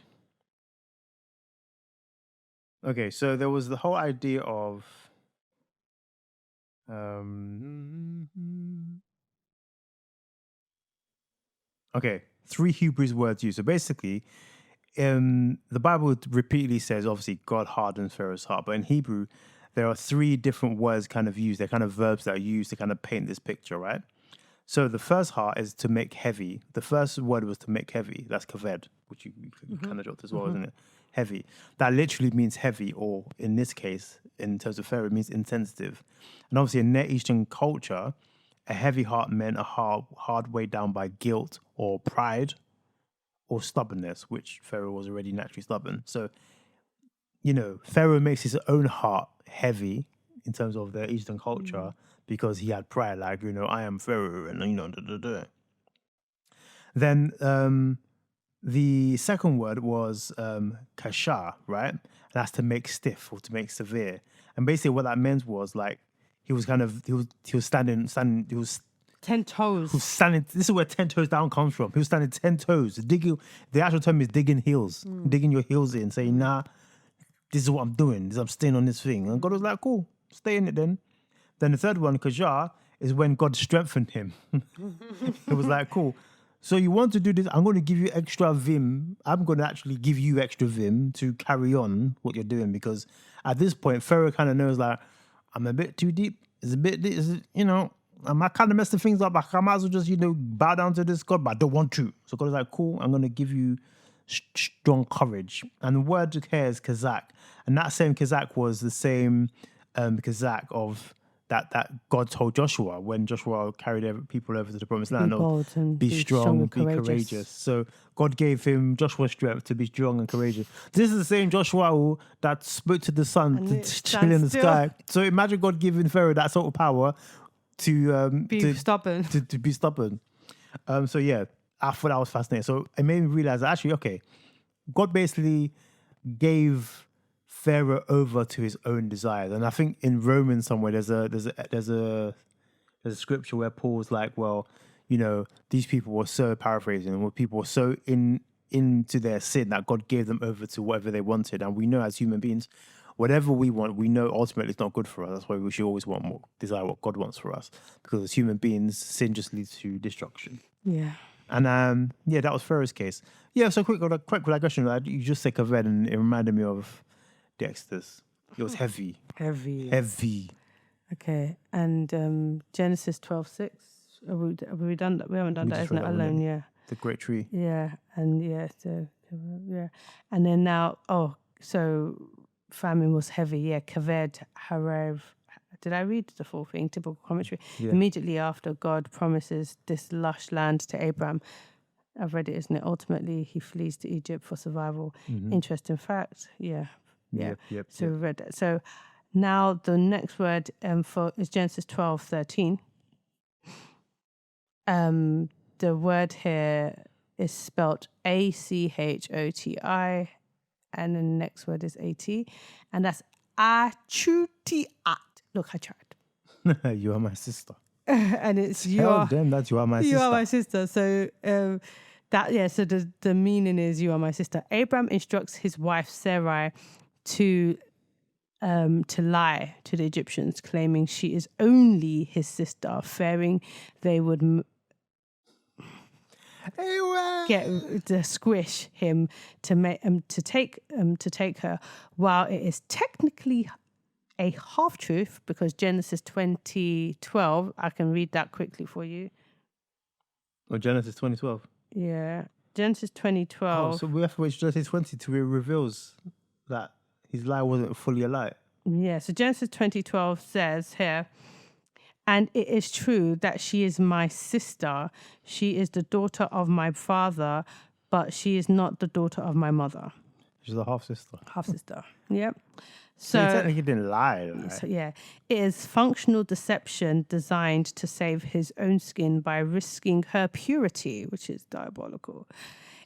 Okay, so there was the whole idea of okay, 3 Hebrew words used. So basically, the Bible repeatedly says, obviously, God hardened Pharaoh's heart. But in Hebrew, there are 3 different words kind of used. They're kind of verbs that are used to kind of paint this picture, right? So the first heart is to make heavy. The first word was to make heavy. That's kaved, which you kind of dropped as well, isn't it? Heavy. That literally means heavy, or in this case, in terms of Pharaoh, it means insensitive. And obviously in Near Eastern culture, a heavy heart meant a heart weighed down by guilt or pride or stubbornness, which Pharaoh was already naturally stubborn. So, Pharaoh makes his own heart heavy in terms of the Eastern culture because he had pride, like, I am Pharaoh, and, Then the second word was kasha, right? And that's to make stiff or to make severe. And basically what that meant was like he was standing, he was
10 toes.
Who's standing? This is where 10 toes down comes from. He was standing 10 toes, digging. The actual term is digging heels, digging your heels in, saying, "Nah, this is what I'm doing. I'm staying on this thing." And God was like, "Cool, stay in it then." Then the third one, Kajar, is when God strengthened him. It was like, "Cool. So you want to do this? I'm going to give you extra vim. I'm going to actually give you extra vim to carry on what you're doing, because at this point, Pharaoh kind of knows, like, I'm a bit too deep. It's a bit, I might kind of mess the things up. I might as well just, bow down to this God, but I don't want to." So God is like, "Cool, I'm going to give you strong courage." And the word here is Kazak. And that same Kazak was the same Kazak of that God told Joshua when Joshua carried people over to the promised land.
Be bold and
be strong,
and
be courageous. So God gave him Joshua's strength to be strong and courageous. This is the same Joshua that spoke to the sun to chill in the sky. So imagine God giving Pharaoh that sort of power to
be stubborn.
To be stubborn. So yeah, I thought that was fascinating. So it made me realize that actually, okay, God basically gave Pharaoh over to his own desires. And I think in Romans somewhere there's a scripture where Paul's like, well, these people were so, paraphrasing, where people were so into their sin that God gave them over to whatever they wanted. And we know as human beings, whatever we want, we know ultimately it's not good for us. That's why we should always desire what God wants for us. Because as human beings, sin just leads to destruction.
Yeah.
And that was Pharaoh's case. Yeah, so quick question. You just said Kaved, and it reminded me of the Exodus. It was heavy. Heavy.
Okay. And Genesis 12:6. Have we done that? We haven't done that, isn't it? Alone, yeah.
The great tree.
Yeah. And yeah. And then now, so famine was heavy. Yeah. Kaved, Harav. Did I read the full thing? Typical commentary. Yeah. Immediately after, God promises this lush land to Abram. I've read it, isn't it? Ultimately, he flees to Egypt for survival. Mm-hmm. Interesting fact. Yeah.
Yep.
So we read that. So now the next word is Genesis 12:13. The word here is spelled ACHOTI, and the next word is AT, and that's achutiat. Look, I tried.
You are my sister.
And it's
Tell them that you are my sister.
You are my sister. So so the meaning is you are my sister. Abram instructs his wife Sarai to lie to the Egyptians, claiming she is only his sister, fearing they would squish him to take her. While it is technically a half-truth, because Genesis 20:12, I can read that quickly for you.
Or Genesis 20:12?
Yeah. Genesis 20:12.
Oh, so we have to wait Genesis 20 till it reveals that his lie wasn't fully a lie.
Yeah, so Genesis 20:12 says here, "And it is true that she is my sister. She is the daughter of my father, but she is not the daughter of my mother."
She's a half-sister.
Half-sister, yep.
So he technically didn't lie.
So, yeah. It is functional deception designed to save his own skin by risking her purity, which is diabolical.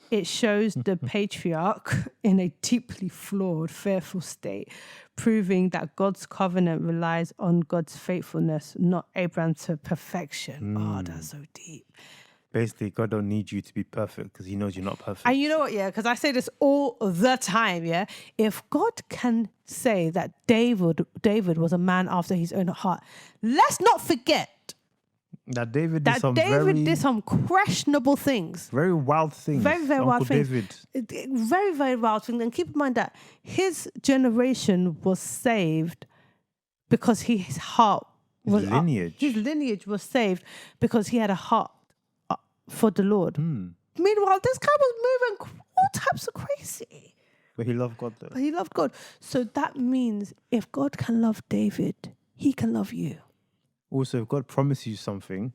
It shows the patriarch in a deeply flawed, fearful state, proving that God's covenant relies on God's faithfulness, not Abraham's perfection. Oh, that's so deep.
Basically, God don't need you to be perfect because he knows you're not perfect.
And you know what, because I say this all the time, if God can say that David was a man after his own heart, let's not forget
that David did
some questionable things.
Very wild things.
Very, very wild things.
David.
Very, very wild things. And keep in mind that his generation was saved because his heart was... His lineage was saved because he had a heart for the Lord. Meanwhile, this guy was moving all types of crazy.
But he loved God, though.
But he loved God. So that means if God can love David, he can love you.
Also, if God promises you something,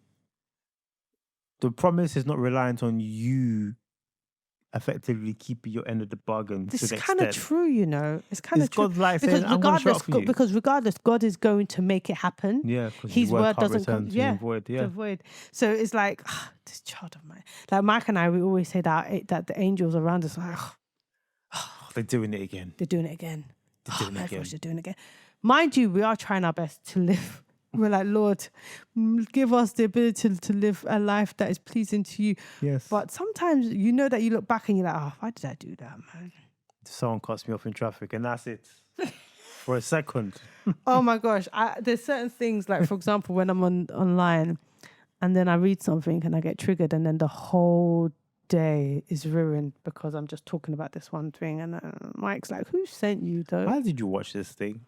the promise is not reliant on you effectively keeping your end of the bargain.
This is kind of true, It's kind of true.
God like saying,
because regardless, God is going to make it happen.
Yeah, because
his word doesn't come
void. Yeah.
Void. So it's like this child of mine. Like Mike and I, we always say that the angels around us are like,
they're doing it again.
They're doing it again. They're doing it again. Mind you, we are trying our best to live We're like, Lord, give us the ability to live a life that is pleasing to you.
Yes.
But sometimes you know that you look back and you're like, oh, why did I do that, man?
Someone cuts me off in traffic and that's it. For a second.
Oh my gosh. There's certain things, like, for example, when I'm online and then I read something and I get triggered and then the whole day is ruined because I'm just talking about this one thing. And Mike's like, who sent you though?
Why did you watch this thing?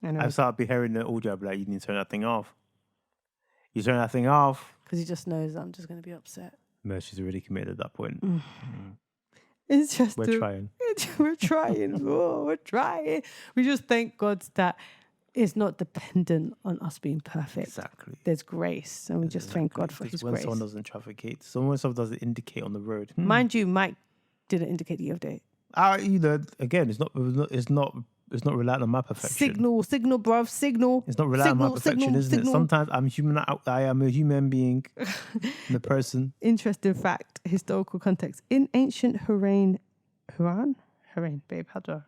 Anyway.
I started hearing the audio, I'd be like, you need to turn that thing off. You turn that thing off.
Because he just knows that I'm just going to be upset.
Mercy's already committed at that point.
It's just
We're trying.
We're trying. Oh, we're trying. We just thank God that it's not dependent on us being perfect.
Exactly.
There's grace, and we just thank God for His
when
grace.
someone doesn't trafficate, when someone doesn't indicate on the road.
Mind you, Mike didn't indicate the other day.
Again, it's not relying on my perfection.
Signal, bruv, signal.
It's not relying on my perfection, isn't it? Sometimes I am a human being, the person.
Interesting fact, historical context. In ancient Harem, babe, how do I?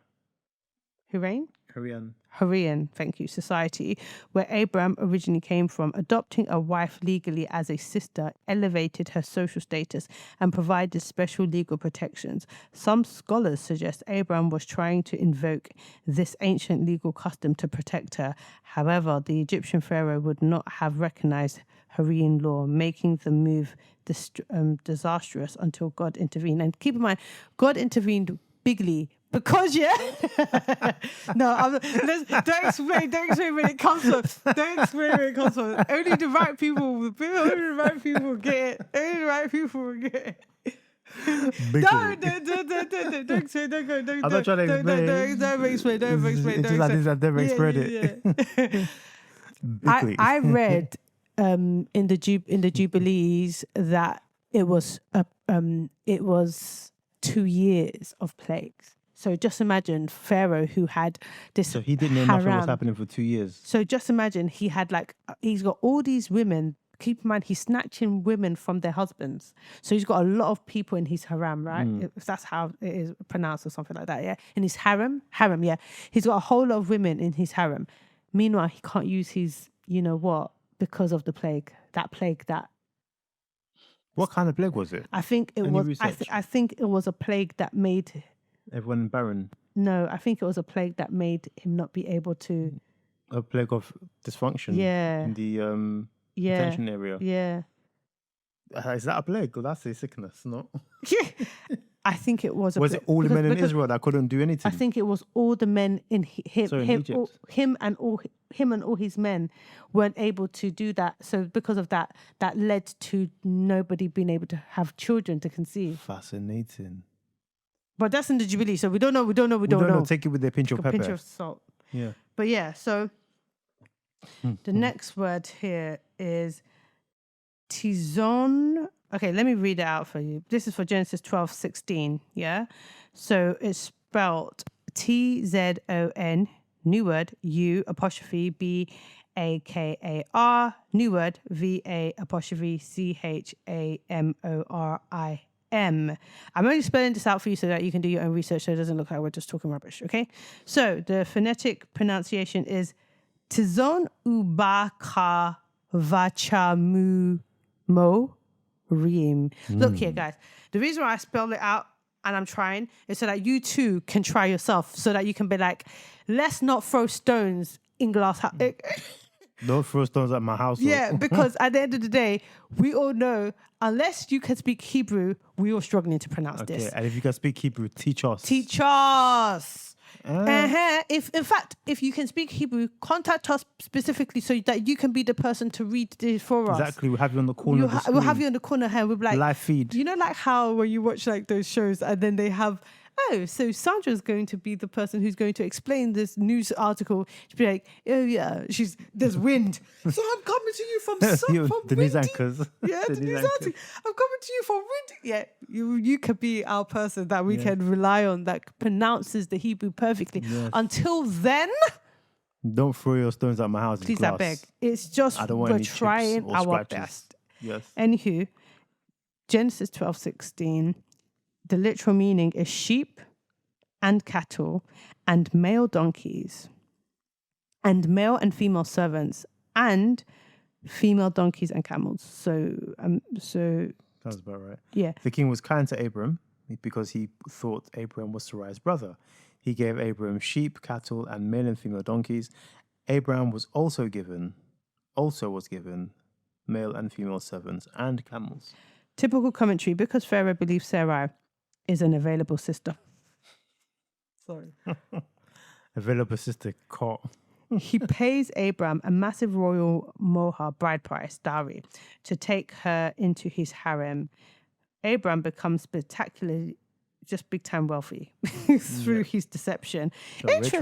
Harem, thank you, society, where Abram originally came from, adopting a wife legally as a sister elevated her social status and provided special legal protections. Some scholars suggest Abram was trying to invoke this ancient legal custom to protect her. However, the Egyptian pharaoh would not have recognized harem law, making the move disastrous until God intervened. And keep in mind, God intervened bigly. Because don't explain where it comes from. Don't explain where it comes from. Only the right people will get it. Only the right people will get it. Don't explain.
I'm not trying to explain.
Don't explain.
It.
I read in the Jubilees that it was 2 years of plagues. So just imagine Pharaoh, who had this.
So he didn't know nothing was happening for 2 years.
So just imagine he's got all these women. Keep in mind, he's snatching women from their husbands. So he's got a lot of people in his harem, right? If that's how it is pronounced or something like that, yeah. In his harem, yeah. He's got a whole lot of women in his harem. Meanwhile, he can't use his, because of the plague.
What kind of plague was it?
I think it was. I think it was a plague that made
everyone barren.
No, I think it was a plague that made him not be able to.
A plague of dysfunction.
Yeah.
In the detention area.
Yeah.
Is that a plague? Or that's a sickness, no?
I think it was.
Was it all the men in Israel that couldn't do anything?
I think it was all the men in him and all his men weren't able to do that. So because of that led to nobody being able to have children to conceive.
Fascinating.
But that's in the Jubilee, so we don't know.
Take it with a pinch of pepper.
Pinch of salt.
Yeah.
But yeah, so the next word here is tizon. Okay, let me read it out for you. This is for Genesis 12:16, yeah? So it's spelled Tzon, new word, U apostrophe Bakar, new word, Va apostrophe Chamorim. I'm only spelling this out for you so that you can do your own research so it doesn't look like we're just talking rubbish, okay? So the phonetic pronunciation is Tizon Ubaka Vachamu Mo Reem. Look here, guys. The reason why I spell it out and I'm trying is so that you too can try yourself, so that you can be like, let's not throw stones in glass house.
Don't throw stones at my house.
Yeah, because at the end of the day, we all know, unless you can speak Hebrew, we're all struggling to pronounce this.
And if you can speak Hebrew, teach us.
Teach us. If you can speak Hebrew, contact us specifically so that you can be the person to read this for us.
Exactly. We'll have you on the corner of the screen.
We'll have you on the corner here. We'll be like,
live feed.
You know, like how when you watch like those shows and then they have, so Sandra's going to be the person who's going to explain this news article. She'll be like, oh yeah, there's wind. So I'm coming to you from
the news anchors.
Yeah, the news anchors. I'm coming to you from wind. Yeah, you could be our person that we can rely on that pronounces the Hebrew perfectly. Yes. Until then,
don't throw your stones at my house.
Please, I beg. It's just we're trying our best.
Yes.
Anywho, Genesis 12:16. The literal meaning is sheep and cattle and male donkeys. and male and female servants, and female donkeys and camels. So
Sounds about right.
yeah.
The king was kind to Abram because he thought Abram was Sarai's brother. He gave Abram sheep, cattle, and male and female donkeys. Abram was given male and female servants and camels.
Typical commentary, because Pharaoh believes Sarai is an available sister. Sorry.
Available sister caught.
He pays Abram a massive royal mohar bride price dowry to take her into his harem. Abram becomes spectacularly just big time wealthy through his deception.
Rich.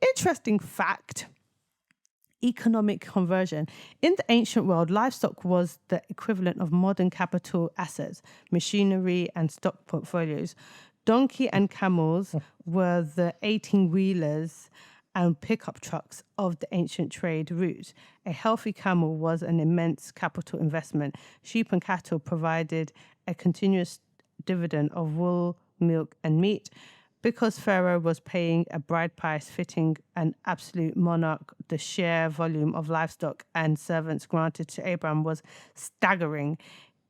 Interesting fact. Economic conversion. In the ancient world, livestock was the equivalent of modern capital assets, machinery and stock portfolios. Donkey and camels were the 18-wheelers and pickup trucks of the ancient trade routes. A healthy camel was an immense capital investment. Sheep and cattle provided a continuous dividend of wool, milk, and meat. Because Pharaoh was paying a bride price fitting an absolute monarch, the sheer volume of livestock and servants granted to Abram was staggering.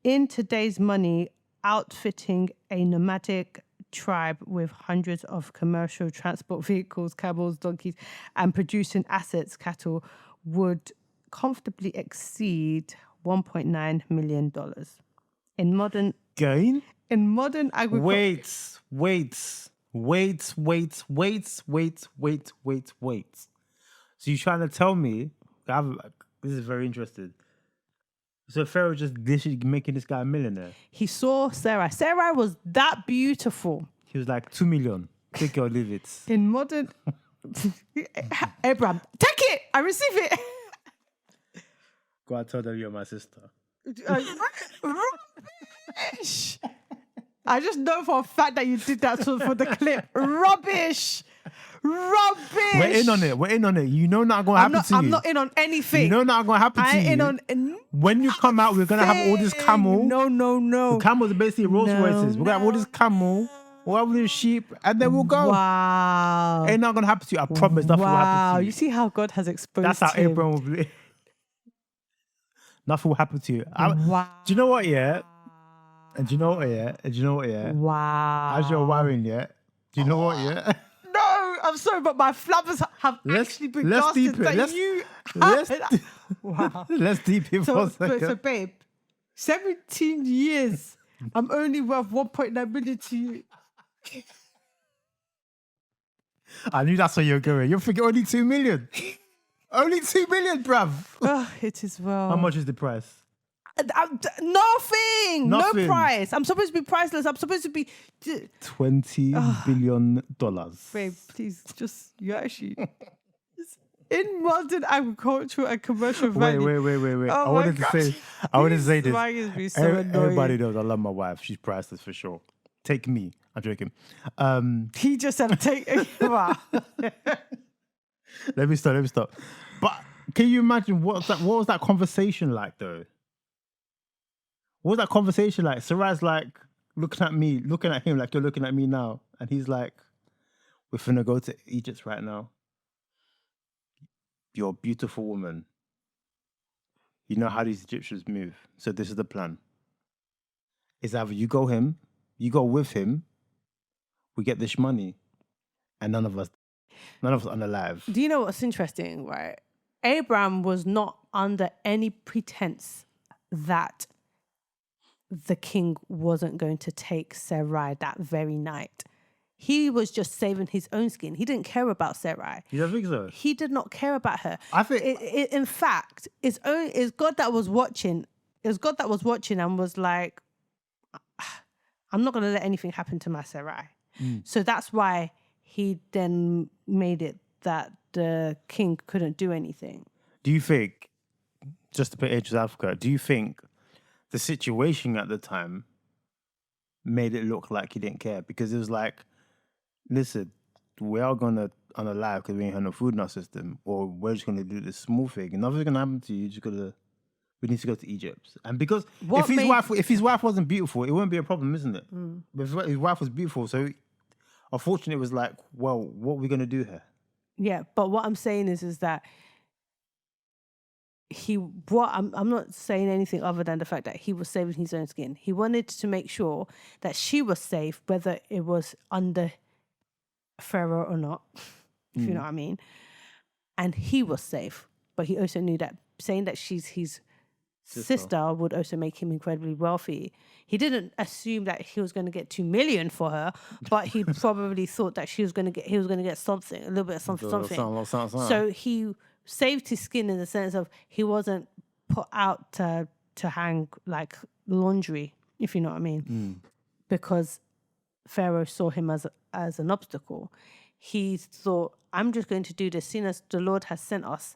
In today's money, outfitting a nomadic tribe with hundreds of commercial transport vehicles, camels, donkeys, and producing assets, cattle, would comfortably exceed $1.9 million. In modern agriculture...
Wait. So you're trying to tell me, this is very interesting. So Pharaoh just literally making this guy a millionaire.
He saw Sarai. Sarai was that beautiful.
He was like, 2 million. Take it or leave it.
In modern... Abram, take it! I receive it!
Go and tell them you're my sister.
Rubbish! I just know for a fact that you did that for the clip. Rubbish!
We're in on it. You know not going to happen to you.
I'm not in on anything.
You know not going to happen to you.
I ain't in on...
When you come out, we're going to have all this camel.
No.
The camels are basically Rolls Royces. We're going to have all this camel. We'll have all this sheep. And then we'll go.
Wow.
Ain't not going to happen to you. I promise nothing will happen to you.
You see how God has exposed
That's how
him.
Abram will be. Nothing will happen to you.
Wow.
Do you know what, yeah? And do you know what, yeah?
Wow.
As you're worrying, yeah? Do you know what, yeah?
No, I'm sorry, but my flappers have actually been
let's deep it. Let's deep it for a second.
So, babe, 17 years, I'm only worth 1.9 million to you.
I knew that's where you're going. You're thinking only 2 million. Only 2 million, bruv.
Oh, it is well.
How much is the price?
Nothing. No price. I'm supposed to be priceless. I'm supposed to be...
$20 billion.
Babe, please, you're actually... In modern agricultural and commercial value...
Wait.
Oh
I wanted to say this.
Me so
Everybody knows I love my wife. She's priceless for sure. Take me. I'm joking.
He just said take... Wow.
Let me stop. But can you imagine what was that conversation like, though? What was that conversation like? Sarai's like looking at him like you're looking at me now. And he's like, we're finna go to Egypt right now. You're a beautiful woman. You know how these Egyptians move. So this is the plan. It's either you go with him, we get this money, and none of us unalive.
Do you know what's interesting, right? Abram was not under any pretense that the king wasn't going to take Sarai that very night. He was just saving his own skin. He didn't care about Sarai.
You don't think so?
He did not care about her.
I think...
in fact, it's God that was watching. It was God that was watching and was like, I'm not going to let anything happen to my Sarai. So that's why he then made it that the king couldn't do anything.
Do you think, just to play Edge's Africa, do you think the situation at the time made it look like he didn't care? Because it was like, listen, we are going to unalive because we ain't had no food in our system, or we're just going to do this small thing. Nothing's going to happen to you. We need to go to Egypt. And because if his wife wasn't beautiful, it wouldn't be a problem, isn't it? But if his wife was beautiful, so unfortunately it was like, well, what are we going to do here?
Yeah, but what I'm saying is that I'm not saying anything other than the fact that he was saving his own skin. He wanted to make sure that she was safe, whether it was under Pharaoh or not, if you know what I mean. And he was safe, but he also knew that saying that she's his sister would also make him incredibly wealthy. He didn't assume that he was going to get 2 million for her, but he probably thought that he was going to get something, a little bit of something. So he saved his skin in the sense of he wasn't put out to hang like laundry, if you know what I mean, because Pharaoh saw him as an obstacle. He thought, I'm just going to do this, seeing as the Lord has sent us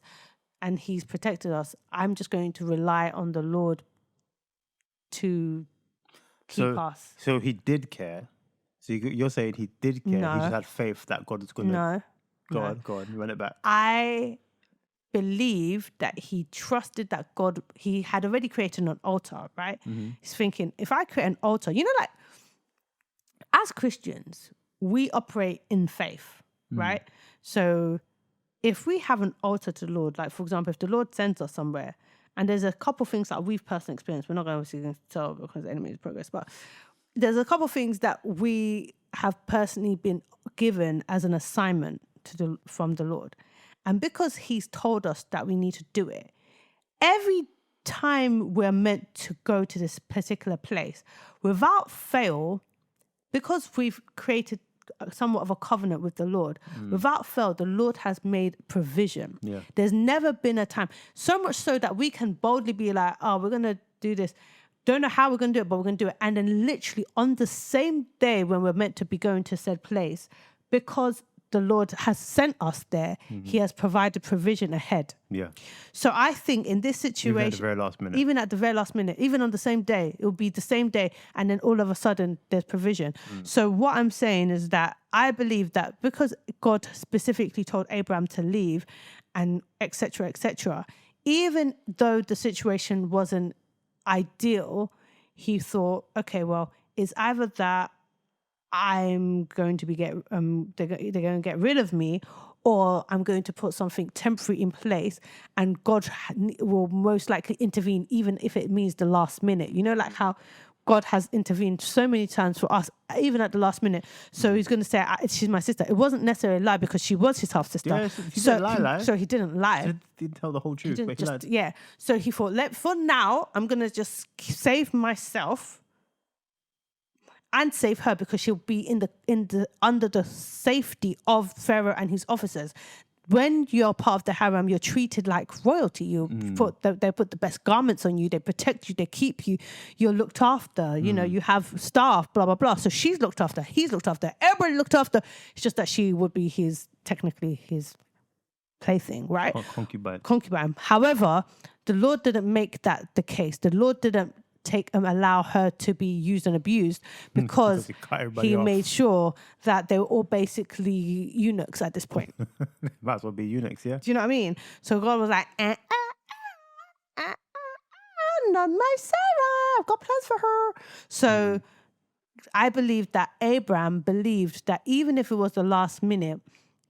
and he's protected us, I'm just going to rely on the Lord to keep us.
So he did care. So you're saying he did care.
No.
He just had faith that God is going to...
No.
Go on, run it back.
I believe that he trusted that God, he had already created an altar, right? He's thinking, if I create an altar, like, as Christians, we operate in faith, right? So if we have an altar to the Lord, like, for example, if the Lord sends us somewhere, and there's a couple things that we've personally experienced, we're not going to tell because the enemy is progress, but there's a couple things that we have personally been given as an assignment from the Lord. And because he's told us that we need to do it, every time we're meant to go to this particular place, without fail, because we've created somewhat of a covenant with the Lord, without fail, the Lord has made provision.
Yeah.
There's never been a time, so much so that we can boldly be like, oh, we're going to do this. Don't know how we're going to do it, but we're going to do it. And then literally on the same day when we're meant to be going to said place, because the Lord has sent us there, he has provided provision ahead.
Yeah.
So I think in this situation,
Even at the very last minute,
even on the same day, it will be the same day, and then all of a sudden there's provision. So what I'm saying is that I believe that because God specifically told Abram to leave and etc., even though the situation wasn't ideal, he thought, okay, well, it's either that I'm going to they're going to get rid of me, or I'm going to put something temporary in place, and God will most likely intervene, even if it means the last minute. Like how God has intervened so many times for us, even at the last minute. So he's going to say, she's my sister. It wasn't necessarily a lie because she was his half sister.
Yeah, he didn't lie.
So he didn't lie.
He didn't tell the whole truth, but he lied.
Yeah. So he thought, for now, I'm going to just save myself and save her, because she'll be under the safety of Pharaoh and his officers. When you're part of the harem, you're treated like royalty. They put the best garments on you. They protect you. They keep you. You're looked after. You have staff. Blah blah blah. So she's looked after. He's looked after. Everybody looked after. It's just that she would be technically his plaything, right? Concubine. However, the Lord didn't make that the case. The Lord didn't allow her to be used and abused, because he made sure that they were all basically eunuchs at this point.
Might as well be eunuchs, yeah.
Do you know what I mean? So God was like, not my Sarah. I've got plans for her. So I believe that Abram believed that even if it was the last minute,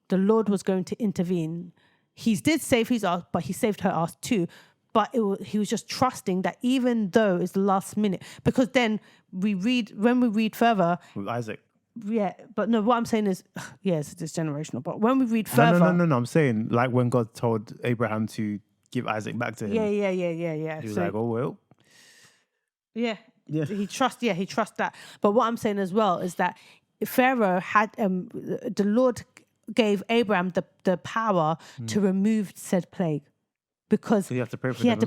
the Lord was going to intervene. He did save his ass, but he saved her ass too. But he was just trusting that even though it's the last minute, because then when we read further
with Isaac.
Yeah, but no, what I'm saying is, yes, it's generational. But when we read further,
no, I'm saying like when God told Abraham to give Isaac back to him.
Yeah.
He was like, oh well.
Yeah. He trusts that. But what I'm saying as well is that Pharaoh had the Lord gave Abraham the power to remove said plague. Because
so he had to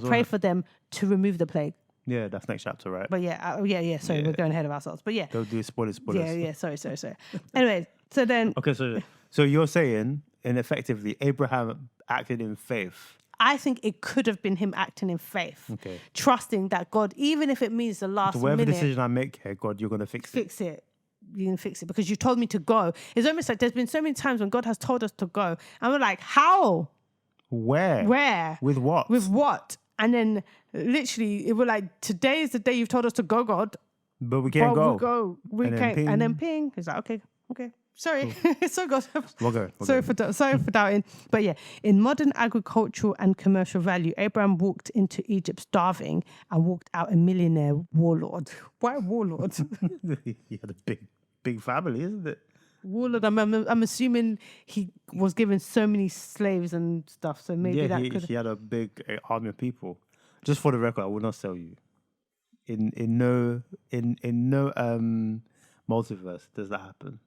pray for them to remove the plague.
Yeah, that's next chapter, right?
But sorry, we're going ahead of ourselves. But yeah.
Don't do spoilers.
Yeah, sorry. Anyway, so then...
Okay, so you're saying, effectively, Abraham acted in faith.
I think it could have been him acting in faith. Okay. Trusting that God, even if it means the last minute...
Whatever decision I make here, God, you're going to fix it.
You can fix it because you told me to go. It's almost like there's been so many times when God has told us to go. And we're like, how?
Where? With what?
And then literally, it was like, today is the day you've told us to go, God.
But we can't go.
We can't. And then ping. He's like, okay. Sorry. So God.
Sorry
for doubting. But yeah, in modern agricultural and commercial value, Abraham walked into Egypt starving and walked out a millionaire warlord. Why warlord?
He had a big family, isn't it?
Warlord. I'm assuming he was given so many slaves and stuff. So maybe
he had a big army of people. Just for the record, I will not sell you. In no multiverse does that happen.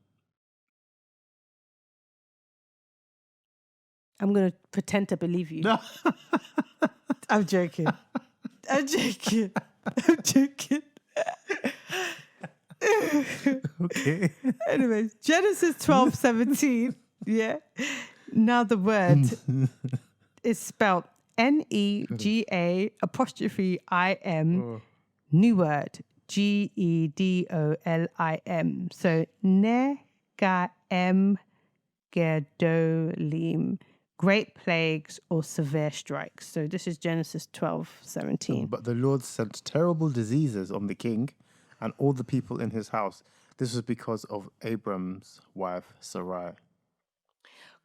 I'm going to pretend to believe you. I'm joking.
Okay.
Anyways, Genesis 12:17. Yeah. Now the word is spelled NEGA''IM. New word GEDOLIM. So Negaim Gedolim. Great plagues or severe strikes. So this is Genesis 12:17.
But the Lord sent terrible diseases on the king and all the people in his house. This was because of Abram's wife, Sarai.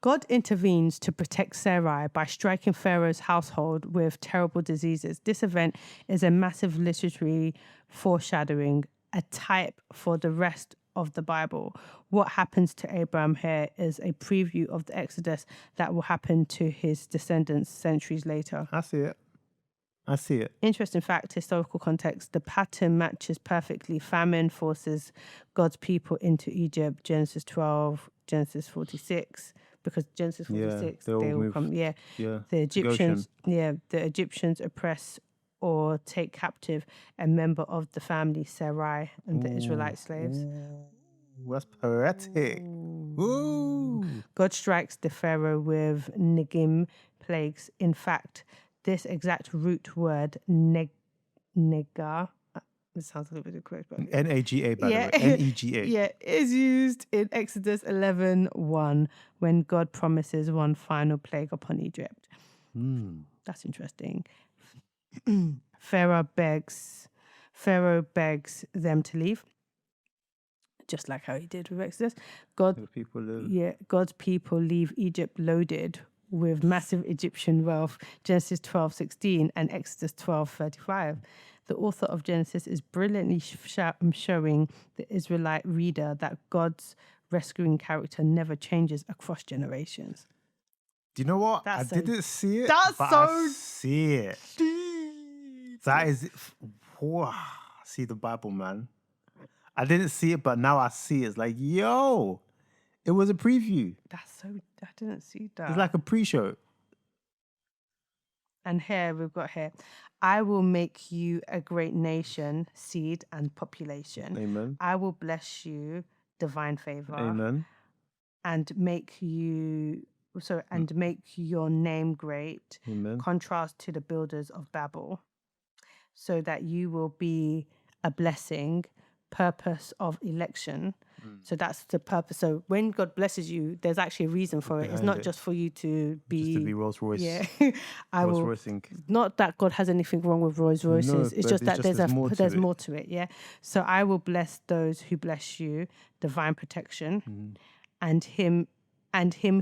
God intervenes to protect Sarai by striking Pharaoh's household with terrible diseases. This event is a massive literary foreshadowing, a type for the rest of the Bible. What happens to Abram here is a preview of the Exodus that will happen to his descendants centuries later.
I see it.
Interesting fact, historical context. The pattern matches perfectly. Famine forces God's people into Egypt, Genesis 12, Genesis 46. Because Genesis 46, they all come. The Egyptians, the Egyptians oppress or take captive a member of the family, Sarai, and the Israelite slaves.
That's poetic. Ooh.
God strikes the Pharaoh with Negim plagues. In fact, this exact root word, nega, this sounds a little bit correct, but
N-A-G-A, by the way. N-E-G-A.
Yeah, is used in Exodus 11:1 when God promises one final plague upon Egypt. That's interesting. Pharaoh begs them to leave, just like how he did with Exodus. God's people leave Egypt loaded with massive Egyptian wealth, Genesis 12:16 and Exodus 12:35. The author of Genesis is brilliantly showing the Israelite reader that God's rescuing character never changes across generations.
Do you know what? I didn't see it.
That's
but
so
I see it.
deep.
That is, wow. See the Bible, man. I didn't see it, but now I see it. It's like, yo, it was a preview.
I didn't see that.
It's like a pre-show.
And here we've got I will make you a great nation, seed and population.
Amen.
I will bless you, divine favor.
Amen.
And make your name great.
Amen.
Contrast to the builders of Babel, so that you will be a blessing. Purpose of election. So that's the purpose. So when God blesses you, there's actually a reason for it. It's not just for you to be
Rolls Royce.
Yeah,
Rolls-Roycing.
Not that God has anything wrong with Rolls Royces.
No,
it's just that there's more to it. Yeah. So I will bless those who bless you, divine protection, and him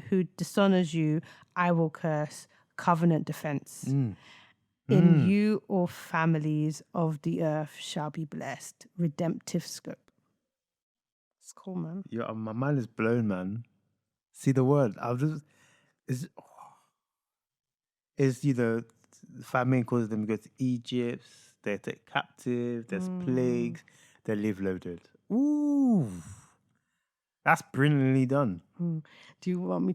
who dishonors you, I will curse, covenant defense. In you, all families of the earth shall be blessed. Redemptive scope. It's cool, man.
Yeah, my mind is blown, man. See the word. Famine causes them to go to Egypt. They take captive. There's plagues. They live loaded. Ooh, that's brilliantly done.
Do you want me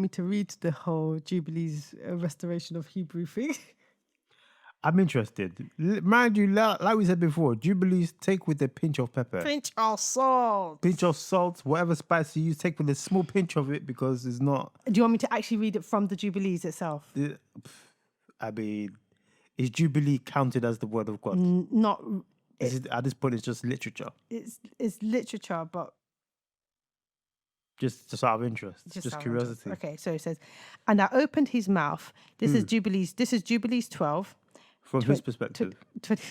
to read the whole Jubilees restoration of Hebrew thing?
I'm interested. Mind you, like we said before, Jubilees take with a pinch of pepper.
Pinch of salt.
Pinch of salt, whatever spice you use, take with a small pinch of it because it's not...
Do you want me to actually read it from the Jubilees itself?
I mean, is Jubilee counted as the word of God?
Not...
At this point, it's just literature.
It's literature, but...
Just out of interest, just curiosity.
Okay, so it says, and I opened his mouth. This is Jubilees 12.
From whose perspective?
This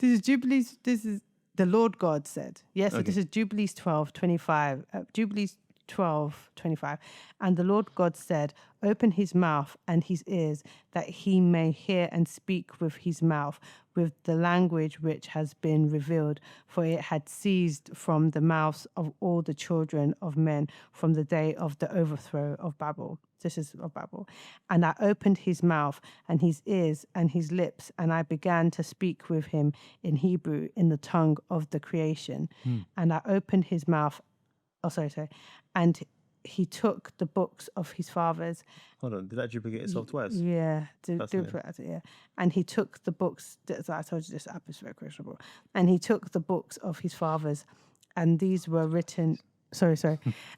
is Jubilees. This is The Lord God said, yes, so
Okay.
this is Jubilees 12:25. Jubilees 12:25. And the Lord God said, open his mouth and his ears, that he may hear and speak with his mouth, with the language which has been revealed, for it had ceased from the mouths of all the children of men from the day of the overthrow of Babel. This is of Babel. And I opened his mouth and his ears and his lips, and I began to speak with him in Hebrew, in the tongue of the creation. And I opened his mouth. Oh, sorry. And he took the books of his fathers.
Hold on, did that duplicate itself twice?
Yeah, yeah. And he took the books. I told you this app is very questionable. And he took the books of his fathers, and these were written. Sorry.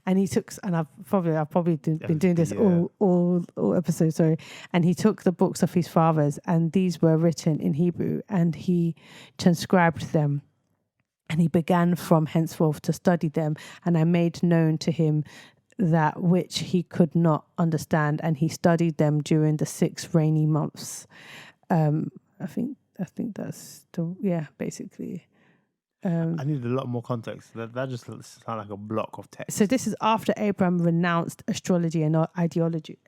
And he took, and I've probably been doing this all episodes. Sorry. And he took the books of his fathers, and these were written in Hebrew, and he transcribed them. And he began from henceforth to study them, and I made known to him that which he could not understand, and he studied them during the 6 rainy months. I think that's basically.
I need a lot more context. That just sounds like a block of text.
So this is after Abram renounced astrology and idolatry.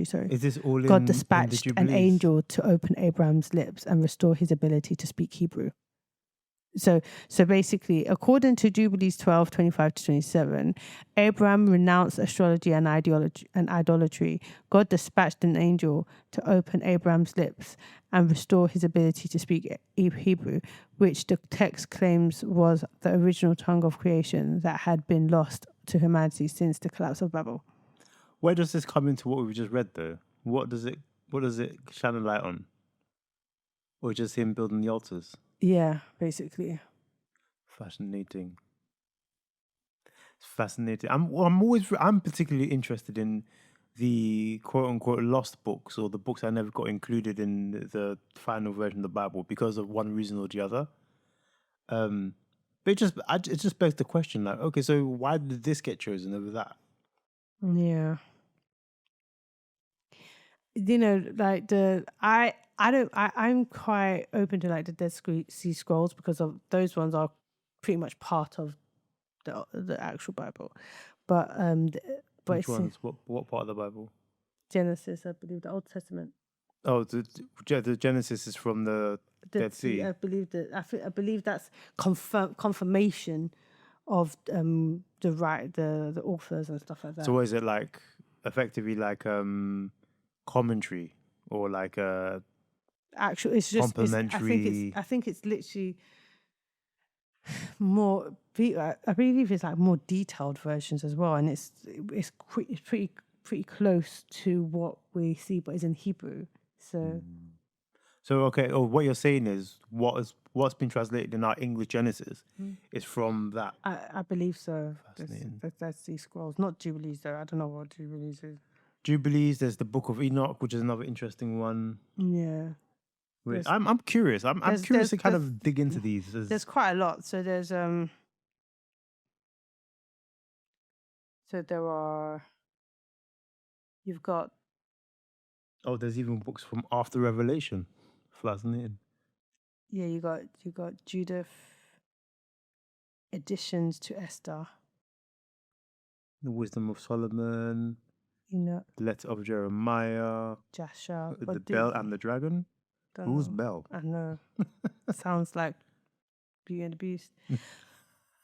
Sorry.
Is this all
God
in
dispatched
in
an angel to open Abram's lips and restore his ability to speak Hebrew. So basically, according to Jubilees 12:25-27, Abram renounced astrology and idolatry. God dispatched an angel to open Abram's lips and restore his ability to speak Hebrew, which the text claims was the original tongue of creation that had been lost to humanity since the collapse of Babel.
Where does this come into what we just read, though? What does it shine a light on? Or just him building the altars?
Yeah, basically.
Fascinating. It's fascinating. I'm particularly interested in the quote unquote lost books, or the books that never got included in the final version of the Bible because of one reason or the other. But it just begs the question, like, okay, so why did this get chosen over that?
Yeah. You know, like I'm quite open to like the Dead Sea Scrolls, because of those ones are pretty much part of the actual Bible. But
Which ones? What part of the Bible?
Genesis, I believe, the Old Testament.
Oh, the Genesis is from the Dead Sea.
I believe that's confirmation of the authors and stuff like that.
So is it like effectively like commentary or like a
actual? It's just
complimentary.
I think it's literally more. I believe it's like more detailed versions as well, and it's pretty close to what we see, but it's in Hebrew. So
okay. Oh, what you're saying is what's been translated in our English Genesis is from that.
I believe so.
Fascinating.
That's these scrolls, not Jubilees though. I don't know what Jubilees is.
Jubilees. There's the Book of Enoch, which is another interesting one.
Yeah.
I'm curious. I'm curious to kind of dig into these.
There's quite a lot. So there's So there are. You've got.
Oh, there's even books from after Revelation. Fascinating.
Yeah, you got Judith. Additions to Esther.
The Wisdom of Solomon.
The
Letter of Jeremiah.
Jasher.
The Bell and the Dragon. Who's Bell?
I know. Sounds like Beauty and the Beast.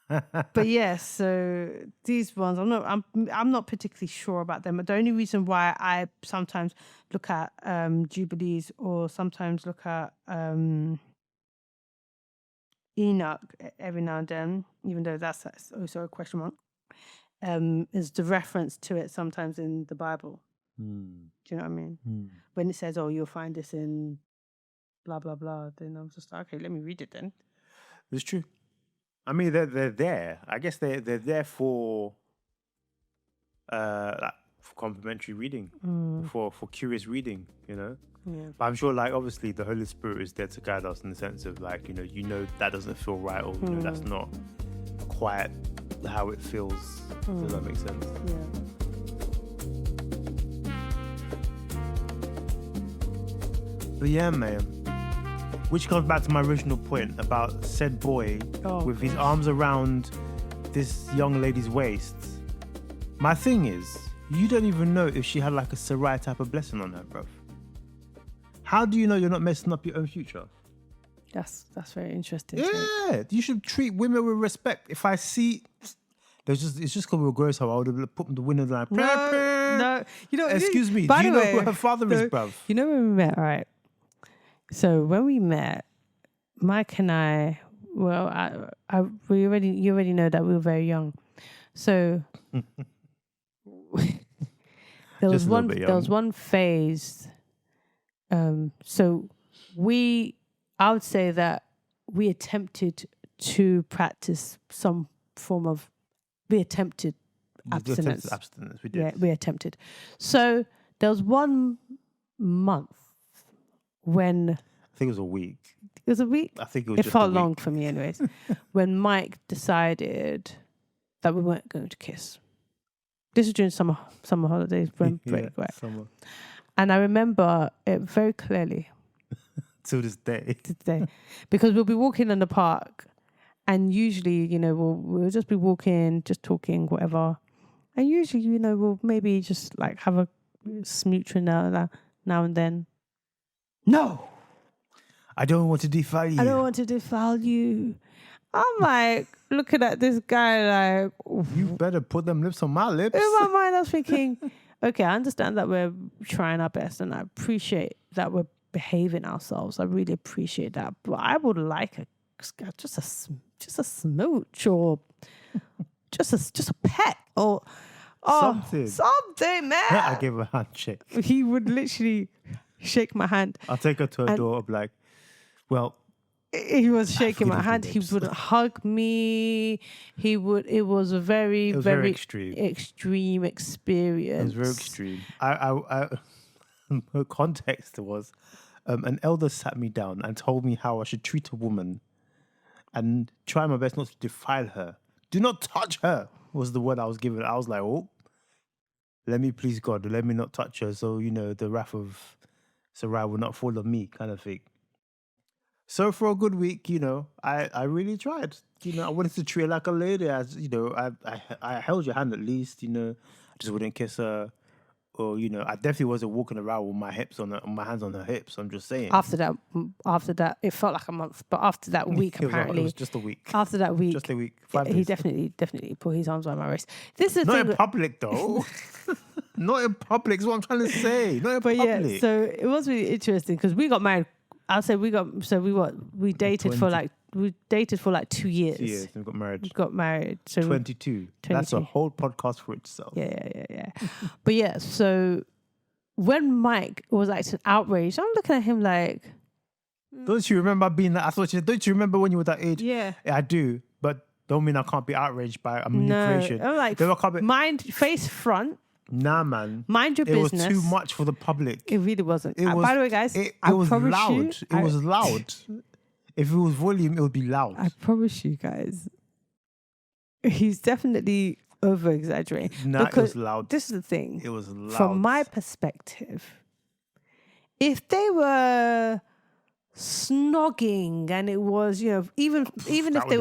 But yes, so these ones, I'm not particularly sure about them. But the only reason why I sometimes look at Jubilees, or sometimes look at Enoch every now and then, even though that's also a question mark, is the reference to it sometimes in the Bible. Do you know what I mean? When it says, "Oh, you'll find this in blah blah blah," then I'm just like, okay, let me read it then.
It's true. I mean, they're there. I guess they're there for like for complimentary reading, for curious reading, you know.
Yeah.
But I'm sure, like, obviously, the Holy Spirit is there to guide us in the sense of, like, you know that doesn't feel right, or you know that's not quite how it feels. Does that make sense?
Yeah.
But yeah, man. Which comes back to my original point about said boy with his arms around this young lady's waist. My thing is, you don't even know if she had like a Sarai type of blessing on her, bruv. How do you know you're not messing up your own future?
That's very interesting.
Yeah, you should treat women with respect. If I see, it's just because we're gross. How I would have put the window like,
No. You know,
excuse me.
By
Do you
the
know
way,
who her father is, bruv?
You know when we met, right? So when we met, Mike and I, well, you already know that we were very young. So there was one phase. So I would say that we attempted to practice some form of, abstinence.
We did.
Yeah, we attempted. So there was 1 month when...
I think it was a week.
It was a week?
I think it was
It
just
felt
a week.
long for me anyways. When Mike decided that we weren't going to kiss. This was during summer holidays, spring break, right?
Summer.
And I remember it very clearly.
To this day.
Because we'll be walking in the park and usually, we'll just be walking, just talking, whatever. And usually, we'll maybe just like have a smooch now and then. No!
I don't want to defile you.
I don't want to defile you. I'm like looking at this guy like...
You better put them lips on my lips.
In my mind, I was thinking, okay, I understand that we're trying our best and I appreciate that we're behaving ourselves. I really appreciate that. But I would like just a smooch or just a pet or something, man.
I give her a handshake.
He would literally shake my hand.
I'll take her to a door. I'm like, well,
he was shaking my hand. He wouldn't hug me. It was a very extreme experience.
It was very extreme. Her context was, an elder sat me down and told me how I should treat a woman and try my best not to defile her. Do not touch her was the word I was given. I was like, oh, let me please God, let me not touch her. So, the wrath of Sarai will not fall on me kind of thing. So for a good week, I really tried. I wanted to treat her like a lady. As I held your hand at least. I just wouldn't kiss her, or I definitely wasn't walking around with my hips on my hands on her hips. I'm just saying.
After that, it felt like a month. But after that week, apparently,
it was just a week.
After that week,
just a week.
He definitely put his arms around my waist. This is
not in public though. Not in public is what I'm trying to say. Not in public.
Yeah, so it was really interesting because we got married. I'll say we dated for like 2 years.
2 years and
we got married. So
22. That's a whole podcast for itself.
Yeah. But yeah, so when Mike was acting outraged, I'm looking at him like,
don't you remember being that? Don't you remember when you were that age?
Yeah,
I do, but don't mean I can't be outraged by a manipulation.
No, I'm like, face front.
Nah, man.
Mind your business.
It was too much for the public.
It really wasn't. By the way, guys,
it was loud. It was loud. If it was volume, it would be loud.
I promise you guys, he's definitely over-exaggerating.
Nah, it was loud.
This is the thing.
It was loud.
From my perspective, if they were snogging and it was, even if they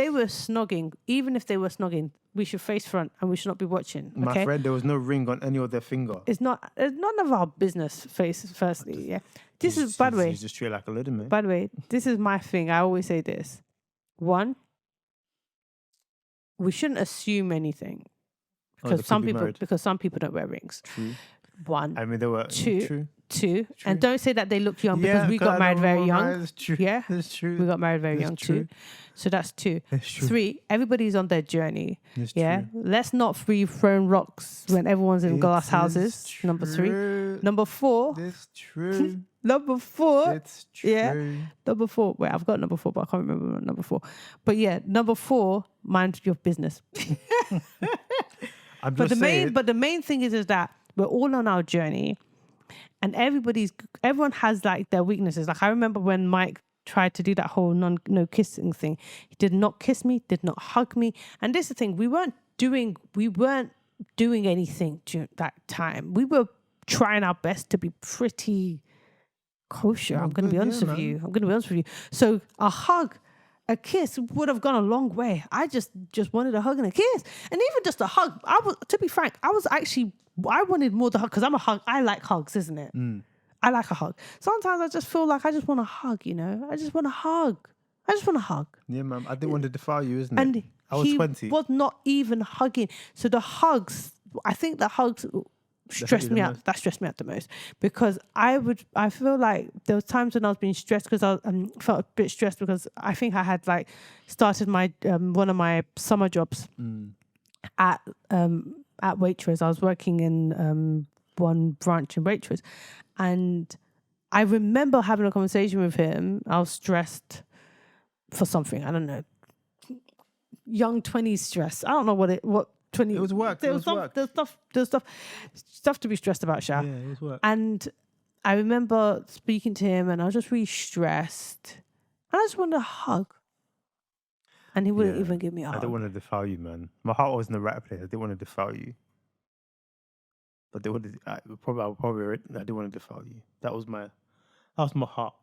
were snogging, we should face front and we should not be watching. Okay?
My friend, there was no ring on any of their finger.
It's none of our business. Firstly, yeah. This is, by the way,
he's just treated like a little man.
By the way, this is my thing. I always say this. 1, we shouldn't assume anything because some people don't wear rings.
True.
1.
I mean, they were
two. And don't say that they look young because we got married very young.
That's true.
Yeah,
that's true.
We got married very young too. So that's 2.
That's true.
3, everybody's on their journey.
That's
yeah,
true.
Let's not free throwing rocks when everyone's in glass houses.
True.
Number 3. Number 4.
That's true.
Number 4.
It's true.
Yeah. Number 4. Wait, I've got number 4, but I can't remember number 4. But yeah, number 4, mind your business. But the main thing is that we're all on our journey, and everyone has like their weaknesses. Like I remember when Mike tried to do that whole no kissing thing. He did not kiss me, did not hug me, and this is the thing: we weren't doing anything during that time. We were trying our best to be pretty kosher. I'm going to
good,
be honest
yeah,
with
man.
you. I'm going to be honest with you. So a hug, a kiss would have gone a long way. I just wanted a hug and a kiss. And even just a hug, to be frank, I wanted more the hug because I'm a hug. I like hugs, isn't it? I like a hug. Sometimes I just feel like I just want a hug, you know? I just want a hug. I just want a hug.
Yeah, man. I didn't want to defile you, isn't
And
it? I was
he
20.
was not even hugging. So the hugs, I think the hugs stressed me out. That stressed me out the most because I feel like there was times when I was being stressed because I felt a bit stressed because I think I had like started my one of my summer jobs at Waitrose. I was working in one branch in Waitrose, and I remember having a conversation with him. I was stressed for something. I don't know. Young 20s stress. I don't know what 20.
It was work.
There was stuff to be stressed about, Sha.
Yeah, it was work.
And I remember speaking to him, and I was just really stressed, and I just wanted a hug, and he wouldn't even give me a hug.
I don't want to defile you, man. My heart was in the right place. I didn't want to defile you, but I didn't want to defile you. That was my heart.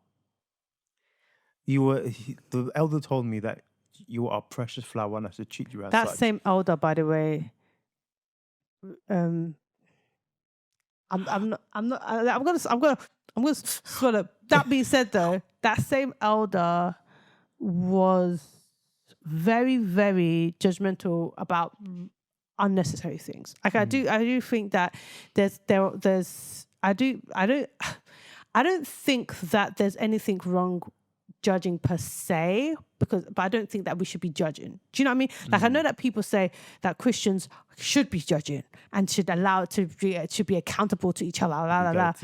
The elder told me that you are a precious flower and I should treat you as
That
such.
same elder, by the way, I'm gonna swallow. That being said, though, that same elder was very, very judgmental about unnecessary things. Like I do think that I don't think that there's anything wrong judging per se, but I don't think that we should be judging. Do you know what I mean? Like I know that people say that Christians should be judging and should be accountable to each other.
You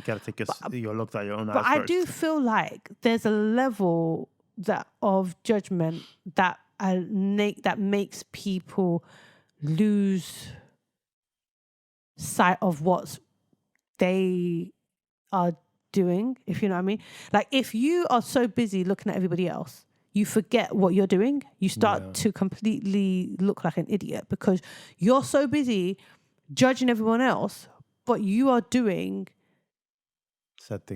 gotta take your look at your own eyes
But I
first.
do feel like there's a level of judgment that makes people lose sight of what they are doing, if you know what I mean. Like if you are so busy looking at everybody else, you forget what you're doing. You start to completely look like an idiot because you're so busy judging everyone else, but you are doing said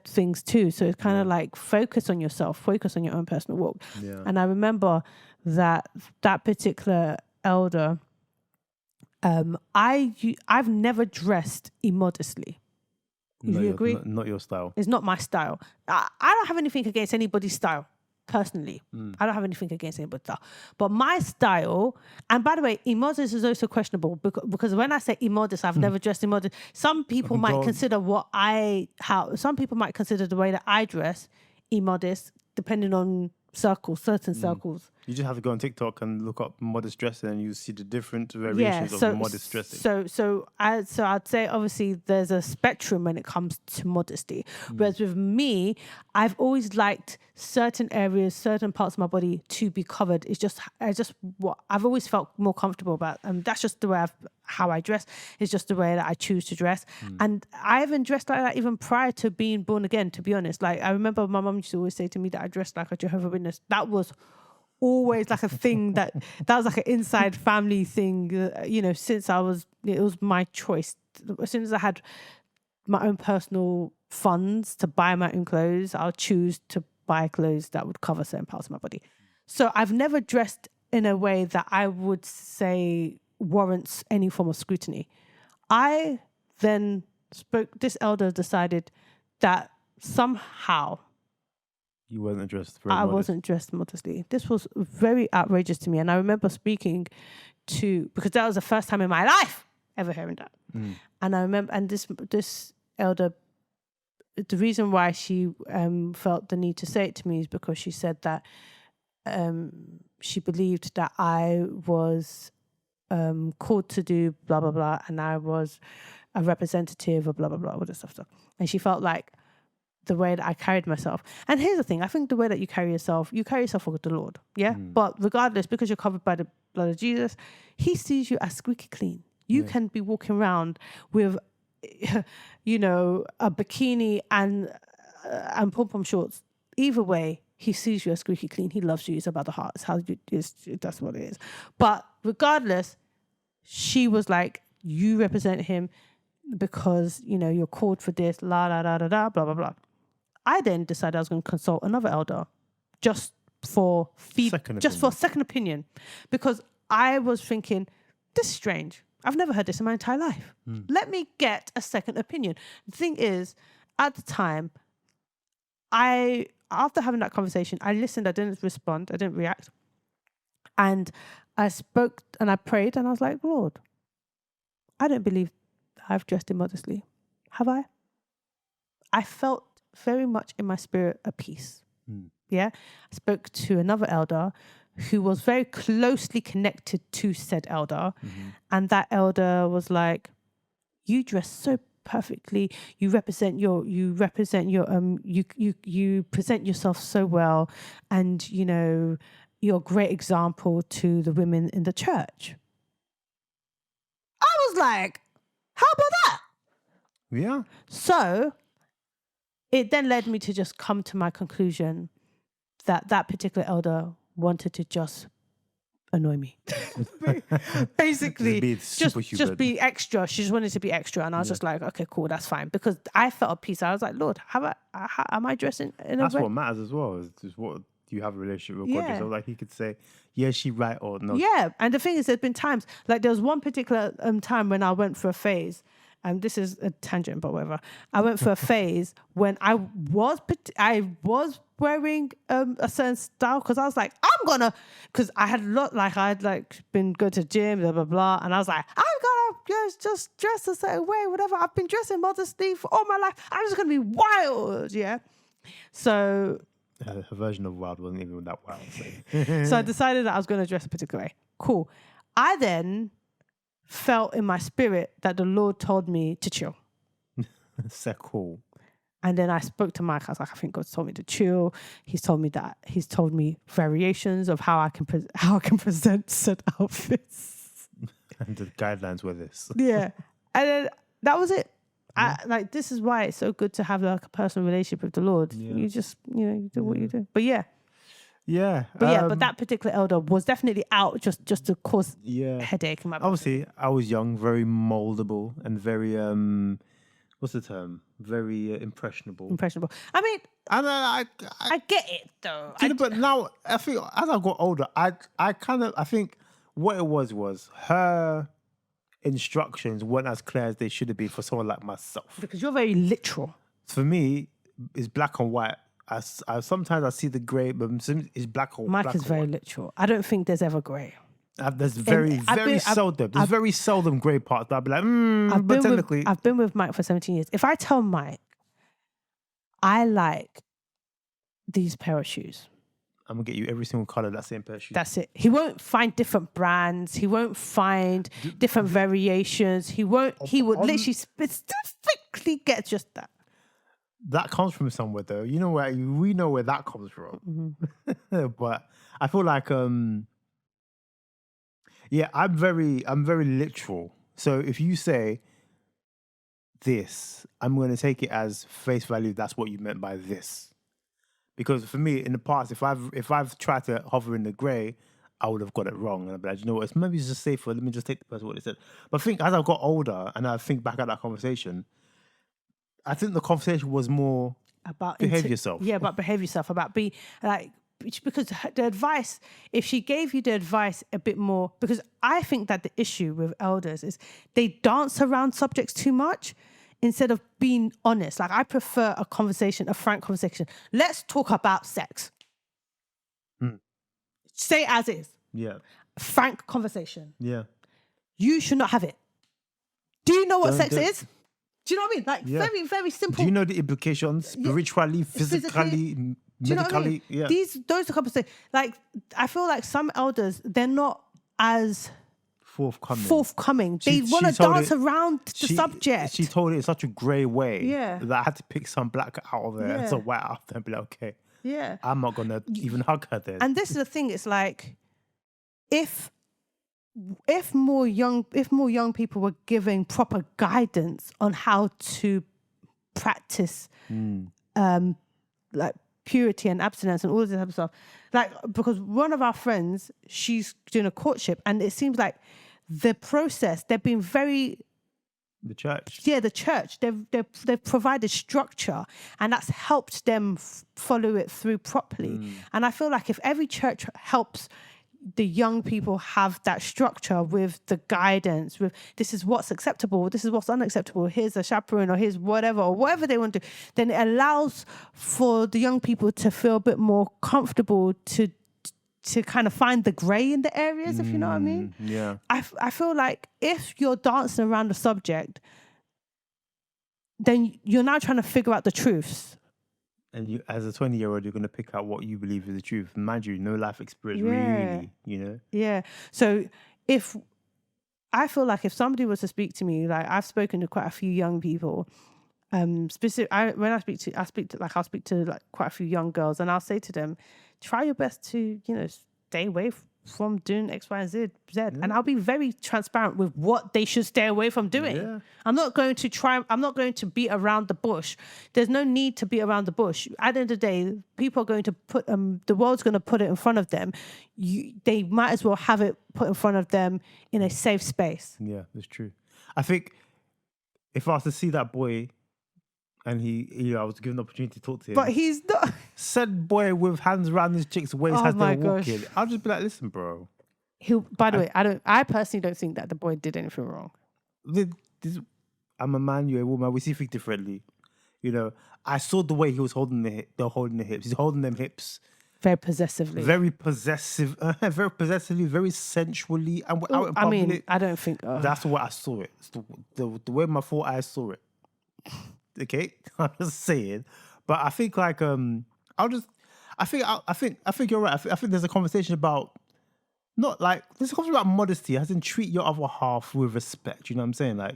things too. So it's kind of like focus on yourself, focus on your own personal walk. Yeah. And I remember that particular elder, I've never dressed immodestly. You agree?
Not your style.
It's not my style. I don't have anything against anybody's style, personally. I don't have anything against anybody's style. But my style, and by the way, immodest is also questionable because when I say immodest, I've never dressed immodest. Some people might consider some people might consider the way that I dress immodest, depending on certain circles.
You just have to go on TikTok and look up modest dressing and you see the different variations of modest dressing.
So I'd say obviously there's a spectrum when it comes to modesty. Whereas with me, I've always liked certain areas, certain parts of my body to be covered. It's just what I've always felt more comfortable about. That's just the way how I dress. It's just the way that I choose to dress. And I haven't dressed like that even prior to being born again, to be honest. Like I remember my mum used to always say to me that I dressed like a Jehovah's Witness. That was always like a thing that was like an inside family thing, since it was my choice. As soon as I had my own personal funds to buy my own clothes, I'll choose to buy clothes that would cover certain parts of my body. So I've never dressed in a way that I would say warrants any form of scrutiny. I then this elder decided that somehow
you weren't dressed
wasn't dressed modestly. This was very outrageous to me. And I remember speaking because that was the first time in my life ever hearing that. And I remember, and this elder, the reason why she felt the need to say it to me is because she said that she believed that I was called to do blah, blah, blah, and I was a representative of blah, blah, blah, all this stuff. And she felt like the way that I carried myself. And here's the thing, I think the way that you carry yourself for the Lord, yeah? But regardless, because you're covered by the blood of Jesus, he sees you as squeaky clean. You can be walking around with, a bikini and pom-pom shorts. Either way, he sees you as squeaky clean. He loves you. It's about the heart. That's what it is. But regardless, she was like, you represent him because, you're called for this, la, la, la, la, la, blah, blah, blah. I then decided I was going to consult another elder just for a second opinion, because I was thinking, this is strange. I've never heard this in my entire life. Let me get a second opinion. The thing is, at the time, after having that conversation, I listened, I didn't respond, I didn't react. And I spoke and I prayed and I was like, Lord, I don't believe I've dressed immodestly. Have I? I felt very much in my spirit a peace. Yeah. I spoke to another elder who was very closely connected to said elder. And that elder was like, you dress so perfectly. You present yourself so well. And, you know, you're a great example to the women in the church. I was like, how about that?
Yeah.
So it then led me to just come to my conclusion that that particular elder wanted to just annoy me. Basically, just be extra. She just wanted to be extra. And I was just like, okay, cool, that's fine. Because I felt at peace. I was like, Lord, am I dressing in a way?
That's what matters as well, is what you have a relationship with God. So like he could say, yeah, she right or no.
Yeah. And the thing is, there's been times, like there was one particular time when I went for a phase. This is a tangent, but whatever. I went for a phase when I was wearing a certain style, because I was like, because I had been going to gym, blah blah blah, and I was like, I'm gonna just dress a certain way, whatever. I've been dressing modestly for all my life. I'm just gonna be wild, yeah. So
her version of wild wasn't even that wild.
So I decided that I was going to dress a particular way. Cool. I then felt in my spirit that the Lord told me to chill.
So cool.
And then I spoke to Mike. I was like, I think God's told me to chill. He's told me variations of how I can present said outfits.
And the guidelines were this.
Yeah. And then that was it. This is why it's so good to have like a personal relationship with the Lord. Yeah. You just, you do what you do. But yeah.
Yeah.
But that particular elder was definitely out just to cause headache. In my
Obviously, I was young, very moldable and very, what's the term? Very impressionable.
I mean,
I
get it though.
But now, I think as I got older, I think what it was her instructions weren't as clear as they should have been for someone like myself.
Because you're very literal.
For me, it's black and white. I sometimes I see the grey, but it's black or
Mike
black
is very literal. I don't think there's ever grey.
There's very seldom. There's very seldom grey parts. I'll be like, but technically,
I've been with Mike for 17 years. If I tell Mike, I like these pair of shoes,
I'm gonna get you every single color of that same pair of shoes.
That's it. He won't find different brands. He won't find different variations. He would literally specifically get just that.
That comes from somewhere though. You know where we know where that comes from. Mm-hmm. But I feel like I'm very literal. So if you say this, I'm going to take it as face value. That's what you meant by this. Because for me, in the past, if I've tried to hover in the grey, I would have got it wrong. And I'd be like, you know what? Maybe it's just safer. Let me just take the person what they said. But I think as I got older and I think back at that conversation, I think the conversation was more about behave yourself.
Yeah, about behave yourself. About be like, because the advice, if she gave you the advice a bit more, because I think that the issue with elders is they dance around subjects too much instead of being honest. Like I prefer a frank conversation. Let's talk about sex. Say it as is.
Yeah.
Frank conversation.
Yeah.
You should not have it. Do you know what sex is? Do you know what I mean? Like very, very simple.
Do you know the implications spiritually, physically, medically?
You know what I mean?
Yeah.
Those are conversations. Like I feel like some elders, they're not as forthcoming. They want to dance around the subject.
She told it in such a grey way.
Yeah.
That I had to pick some black out of it and some white out and be like, okay.
Yeah.
I'm not gonna even hug her then.
And this is the thing, it's like if more young people were giving proper guidance on how to practice like purity and abstinence and all this type of stuff. Like, because one of our friends, she's doing a courtship and it seems like the process, they've been very
The church.
Yeah, the church. They've provided structure, and that's helped them follow it through properly. And I feel like if every church helps the young people have that structure with the guidance, with this is what's acceptable, this is what's unacceptable, here's a chaperone or here's whatever, or whatever they want to do, then it allows for the young people to feel a bit more comfortable to kind of find the grey in the areas, if you know what I mean.
Yeah.
I feel like if you're dancing around the subject, then you're now trying to figure out the truths.
And you, as a 20-year-old, you're going to pick out what you believe is the truth. Mind you, no life experience, really, you know?
Yeah. So I feel like if somebody was to speak to me, like I've spoken to quite a few young people, I'll speak to like quite a few young girls, and I'll say to them, try your best to, stay away from doing X, Y, and Z. And I'll be very transparent with what they should stay away from doing.
Yeah.
I'm not going to beat around the bush. There's no need to beat around the bush. At the end of the day, people are going to put, the world's going to put it in front of them. They might as well have it put in front of them in a safe space.
Yeah, that's true. I think if I was to see that boy and I was given the opportunity to talk to him.
But he's not.
Said boy with hands around his chick's waist as they're walking. I'll just be like, listen, bro.
By the way, I personally don't think that the boy did anything wrong.
I'm a man, you're a woman. We see things differently. I saw the way he was holding the hips. He's holding them hips.
Very possessively.
Very possessive. Very possessively, very sensually. And we're out in public.
I mean, I don't think...
That's what I saw it. It's the way my 4 eyes saw it. Okay? I'm just saying. But I think like... I think you're right. I think there's a conversation about... Not like... There's a conversation about modesty. As in treat your other half with respect. You know what I'm saying? Like,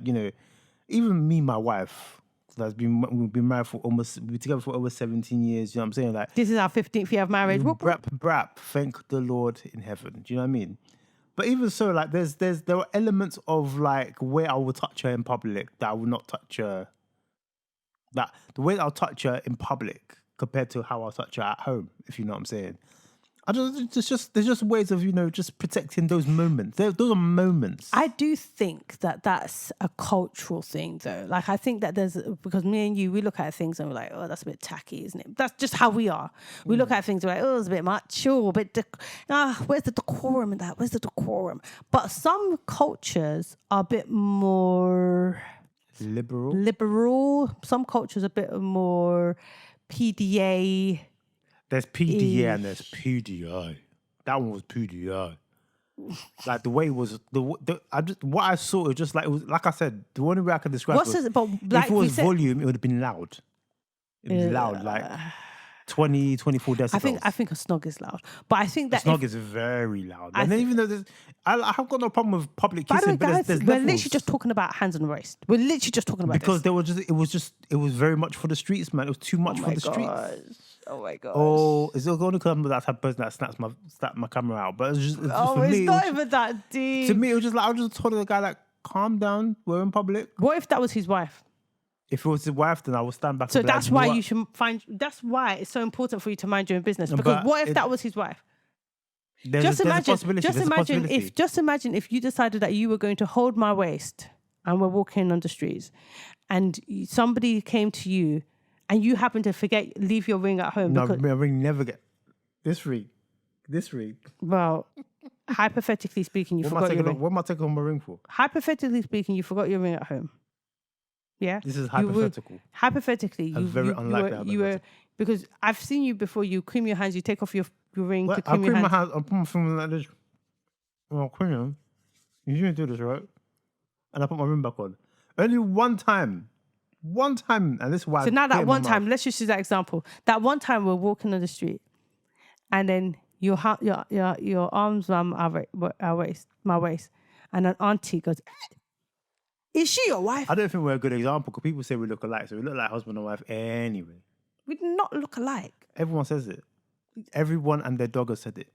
even me, my wife... We've been married for we've been together for over 17 years. You know what I'm saying? Like,
this is our 15th year of marriage.
Brap, thank the Lord in heaven. Do you know what I mean? But even so, like, there are elements of like where I will touch her in public that I will not touch her. That the way that I'll touch her in public compared to how I'll touch her at home, if you know what I'm saying. There's just ways of just protecting those moments. Those are moments.
I do think that that's a cultural thing, though. Like I think that because me and you, we look at things and we're like, oh, that's a bit tacky, isn't it? That's just how we are. We look at things and we're like, oh, it's a bit much, or a bit. Where's the decorum in that? Where's the decorum? But some cultures are a bit more liberal. Some cultures are a bit more PDA.
There's PDA and there's PDI. That one was PDI. Like the way it was, what I saw was just like it was. Like I said, the only way I can describe if it was volume, it would have been loud. It was loud, like 20, 24 decibels.
I think a snog is loud, but I think that
a snog is very loud. And then even though I have got no problem with public kissing,
but
guys, there's
we're
levels.
literally just talking about hands on the waist. We're literally just talking about
because it was very much for the streets, man. It was too much for the streets.
Oh my god!
Oh, it's only because I'm that type of person that snaps my camera out. But it's for
it's
me,
not even that deep.
To me, it was just like I just told the guy like, calm down. We're in public.
What if that was his wife?
If it was his wife, then I would stand back.
So that's why you should find. That's why it's so important for you to mind your own business. Because what if that was his wife? Just imagine if you decided that you were going to hold my waist and we're walking on the streets, and somebody came to you. And you happen to leave your ring at home.
No, my ring never get... This ring.
Well, hypothetically speaking, you forgot your ring.
What am I taking on my ring for?
Hypothetically speaking, you forgot your ring at home. Yeah?
This is hypothetical.
Hypothetically.
Very unlikely.
Because I've seen you before, you cream your hands, you take off your ring to
cream your hands.
my hands.
I'll put my finger like this. Well, cream them. You shouldn't do this, right? And I put my ring back on. Only one time, and this is why.
So now that one time, let's just use that example. That one time we're walking on the street, and then your arms around my waist, and an auntie goes, "Is she your wife?"
I don't think we're a good example because people say we look alike, so we look like husband and wife anyway.
We do not look alike.
Everyone says it. Everyone and their dog has said it.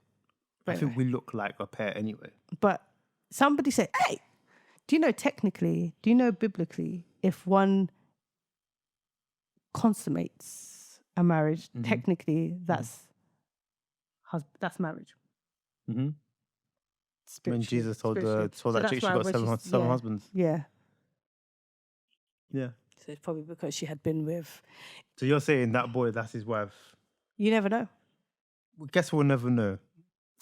Right.
I think we look like a pair anyway.
But somebody said, "Hey, do you know biblically, if one consummates a marriage, technically that's marriage."
Mm-hmm. When Jesus told that chick she got seven husbands.
Yeah.
Yeah.
So it's probably because she had been with.
So you're saying that boy, that's his wife?
You never know.
Well, guess we'll never know.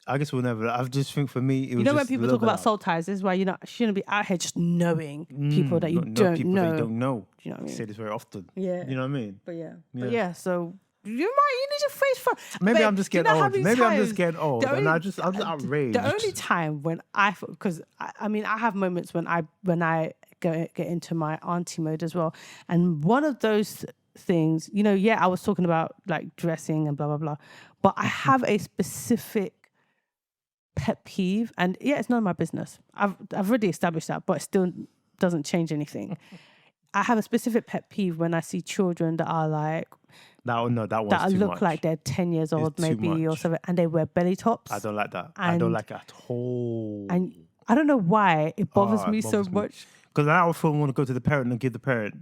I guess we'll never. I just think for me, it was
When
just
people
a little
talk about
bit
soul ties, this is why shouldn't be out here just knowing people that you don't
people
know.
that you don't know.
Do you know what I
I
mean?
say this very often.
Yeah.
You know what I mean?
But
Yeah.
yeah. So you need your face for.
Maybe
Babe,
I'm just
do you
getting
know how
old.
many
Maybe I'm just
times-
getting old,
the
and
only-
I'm just outraged.
The only time when because I mean, I have moments when I get into my auntie mode as well, and one of those things, I was talking about like dressing and blah blah blah, but I have a specific pet peeve, and it's none of my business. I've already established that, but it still doesn't change anything. I have a specific pet peeve when I see children that are like
that
look
much.
like they're 10 years old,
It's too
maybe, or
much.
something, and they wear belly tops.
I don't like that. I don't like it at all.
And I don't know why it bothers me so
bothers me.
much.
Because I often want to go to the parent and give the parent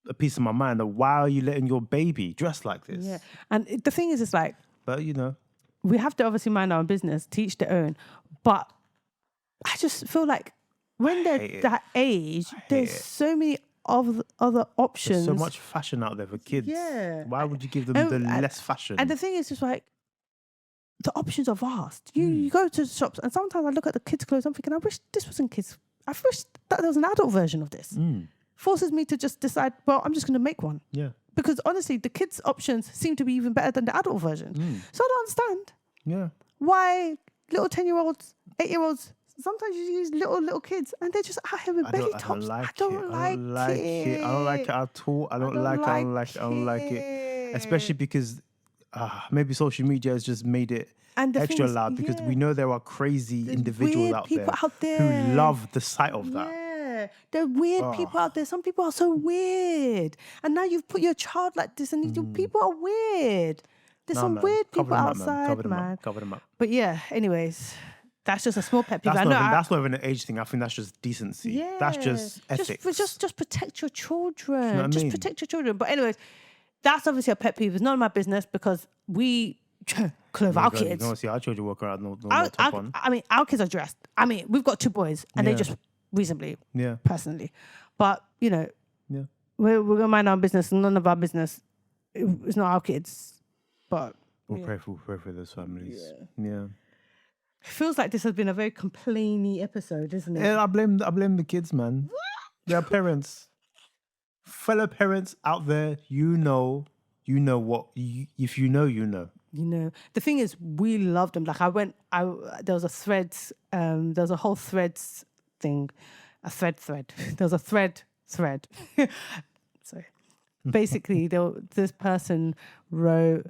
a piece of my mind of why are you letting your baby dress like this?
Yeah, and the thing is, it's like,
but
we have to obviously mind our own business, teach their own. But I just feel like when they're that age, there's so many other options.
There's so much fashion out there for kids.
Yeah.
Why would you give them the less fashion?
And the thing is just like, the options are vast. You go to the shops, and sometimes I look at the kids' clothes, I'm thinking, I wish this wasn't kids. I wish that there was an adult version of this. Forces me to just decide, well, I'm just going to make one.
Yeah.
Because honestly, the kids' options seem to be even better than the adult version. So I don't understand.
Yeah.
Why little 10-year-olds, 8-year-olds, sometimes you use little kids and they're just out here with belly tops. I don't like it.
I don't like it at all. I don't like it. Especially because maybe social media has just made it extra loud because we know there are crazy individuals out there who love the sight of that.
Yeah, there are weird people out there. Some people are so weird. And now you've put your child like this and people are weird. There's some weird people outside, man.
Cover them up.
But yeah, anyways, that's just a small pet peeve.
That's not even an age thing. I think that's just decency.
Yeah.
That's just ethics.
Just protect your children.
You know what I mean?
Protect your children. But anyways, that's obviously a pet peeve. It's none of my business because we clothe our kids.
You don't see our children walk around no top on.
I mean, our kids are dressed. I mean, we've got 2 boys and they just reasonably, personally. But, we're going to mind our business. None of our business. It's not our kids. But
we'll pray for those families. Yeah.
It feels like this has been a very complainy episode, isn't it?
Yeah, I blame the kids, man. Their parents. Fellow parents out there, you know what, if you know, you know.
The thing is, we love them. Like there was a Threads, there was a whole Threads thing, a thread. There was a thread. Sorry. Basically, this person wrote,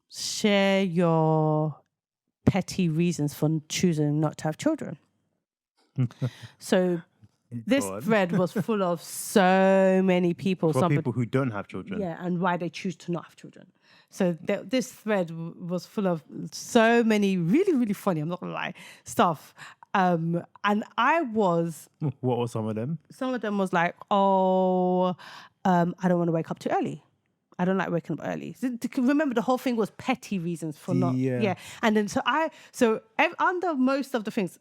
share your petty reasons for choosing not to have children. So this thread was full of so many people.
People who don't have children.
Yeah, and why they choose to not have children. So this thread was full of so many really, really funny, I'm not going to lie, stuff. And I was...
What were some of them?
Some of them was like, I don't want to wake up too early. I don't like waking up early. Remember, the whole thing was petty reasons for not... Yeah. And then under most of the things,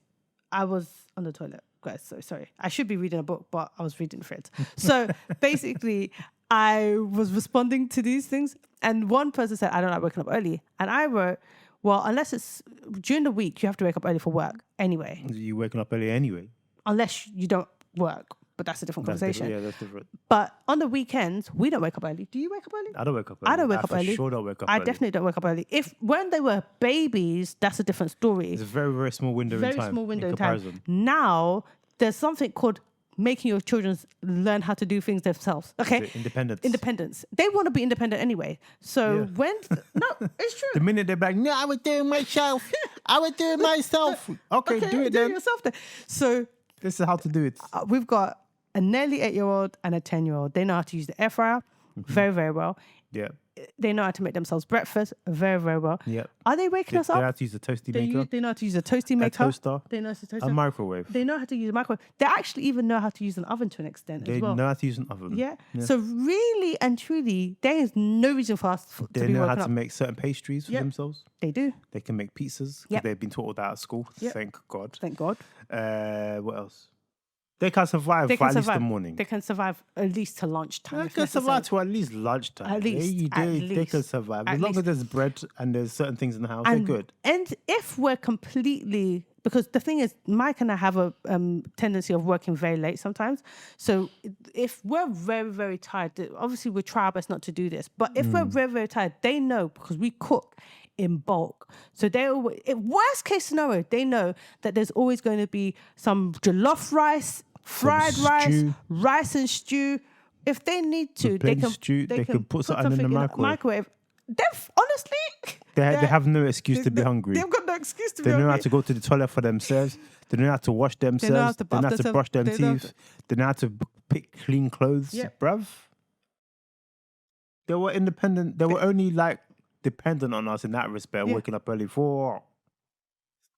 I was on the toilet. Guys, so sorry. I should be reading a book, but I was reading threads. So basically, I was responding to these things. And one person said, I don't like waking up early. And I wrote, well, unless it's during the week, you have to wake up early for work anyway.
You're waking up early anyway.
Unless you don't work. But that's a different conversation.
That's different.
But on the weekends, we don't wake up early. Do you wake up early?
I don't wake up early.
I don't wake up early.
I for sure don't wake up
I
early.
definitely don't wake up early. When they were babies, that's a different story.
It's a very, very small window in time.
Very small window in
comparison.
time. Now, there's something called making your children learn how to do things themselves. Okay? Independence. They want to be independent anyway. So no, it's true.
The minute they're back, no, I would do it myself. Okay, do it then.
Yourself then. So
this is how to do it.
We've got a nearly 8-year-old and a 10-year-old. They know how to use the air fryer very, very well.
Yeah.
They know how to make themselves breakfast very, very well.
Yeah.
Are they waking us up?
They know how to use a toasty maker.
They know how to use a toasty maker.
A toaster.
They know how to toast
a microwave.
They know how to use a microwave. They actually even know how to use an oven to an extent as well.
They know how to use an oven.
Yeah. So really and truly, there is no reason for us to be woken up.
They know how to make certain pastries for themselves.
They do.
They can make pizzas because they've been taught that at school. Thank God.
Thank God.
What else? They can survive
They
for
can
at least the
survive.
morning.
They can survive at least to lunchtime.
They
if
can survive
necessary.
to at least lunchtime.
At least,
They can survive. As long as there's bread and there's certain things in the house, they're good.
And if we're completely, because the thing is, Mike and I have a tendency of working very late sometimes. So if we're very, very tired, obviously we try our best not to do this. But if we're very, very tired, they know because we cook in bulk. So worst case scenario, they know that there's always going to be some jollof rice, fried rice, rice and stew. If they need to, they can put something in the microwave. Honestly,
they have no excuse to be hungry.
They've got no excuse to be
hungry. They know
hungry.
how to go to the toilet for themselves. They know how to wash themselves. They know how to brush their teeth. They know how to pick clean clothes. Yep. Bruv. They were independent. They were only like dependent on us in that respect, waking up early for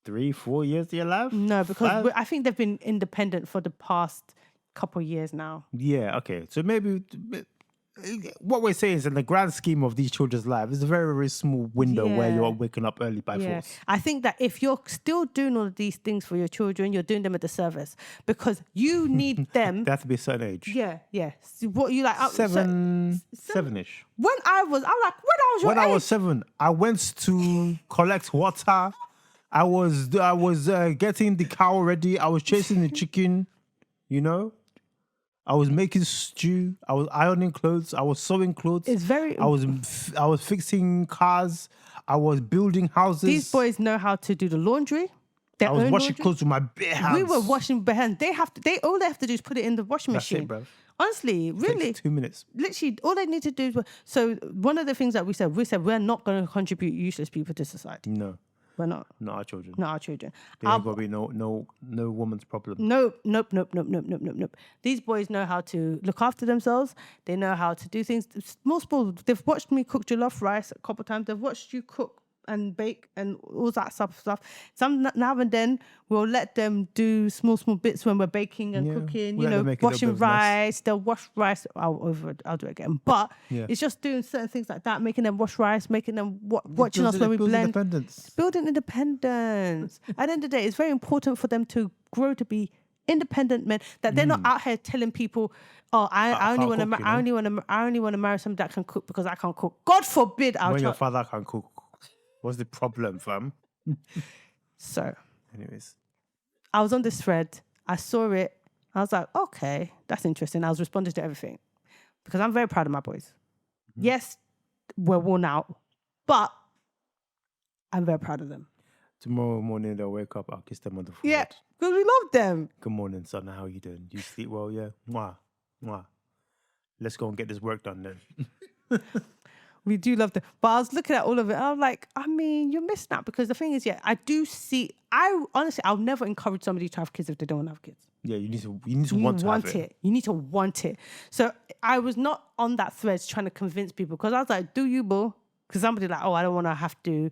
3-4 years of your life?
No, because I think they've been independent for the past couple of years now.
Yeah, okay. So maybe what we're saying is in the grand scheme of these children's lives, it's a very, very small window where you're waking up early by force.
I think that if you're still doing all of these things for your children, you're doing them at the service because you need them.
They have to be a certain age.
Yeah. So what you like?
Seven-ish.
When I was your age.
I was 7, I went to collect water. I was getting the cow ready. I was chasing the chicken, you know. I was making stew. I was ironing clothes. I was sewing clothes. I was fixing cars. I was building houses.
These boys know how to do the laundry.
I was washing clothes with my bare hands.
We were washing bare hands. All they have to do is put it in the washing machine.
That's it, bro.
Honestly, really.
Takes 2 minutes.
Literally, all they need to do is... So one of the things that we said we're not going to contribute useless people to society.
No.
We're not.
Not our children.
Not our children.
There ain't got to be no woman's problem.
Nope. These boys know how to look after themselves. They know how to do things. Most people, they've watched me cook jollof rice a couple of times. They've watched you cook and bake and all that stuff. Some now and then we'll let them do small bits when we're baking and cooking. Washing rice. They'll wash rice. I'll do it again. But it's just doing certain things like that, making them wash rice, making them watching us when we blend. Building independence. At the end of the day, it's very important for them to grow to be independent men. That they're not out here telling people, "Oh, I only want to marry somebody that can cook because I can't cook." God forbid.
Your father can cook. What's the problem, fam?
So,
anyways,
I was on this thread. I saw it. I was like, okay, that's interesting. I was responding to everything because I'm very proud of my boys. Mm-hmm. Yes, we're worn out, but I'm very proud of them.
Tomorrow morning they'll wake up. I'll kiss them on the forehead.
Yeah, because we love them.
Good morning, son. How you doing? You sleep well? Yeah. Mwah. Let's go and get this work done then.
We do love them. But I was looking at all of it. And I'm like, I mean, you're missing out because the thing is, I'll never encourage somebody to have kids if they don't want to have kids.
Yeah, you need to want it.
You need to want it. So I was not on that thread trying to convince people because I was like, do you, boo? Because somebody like, I don't want to have to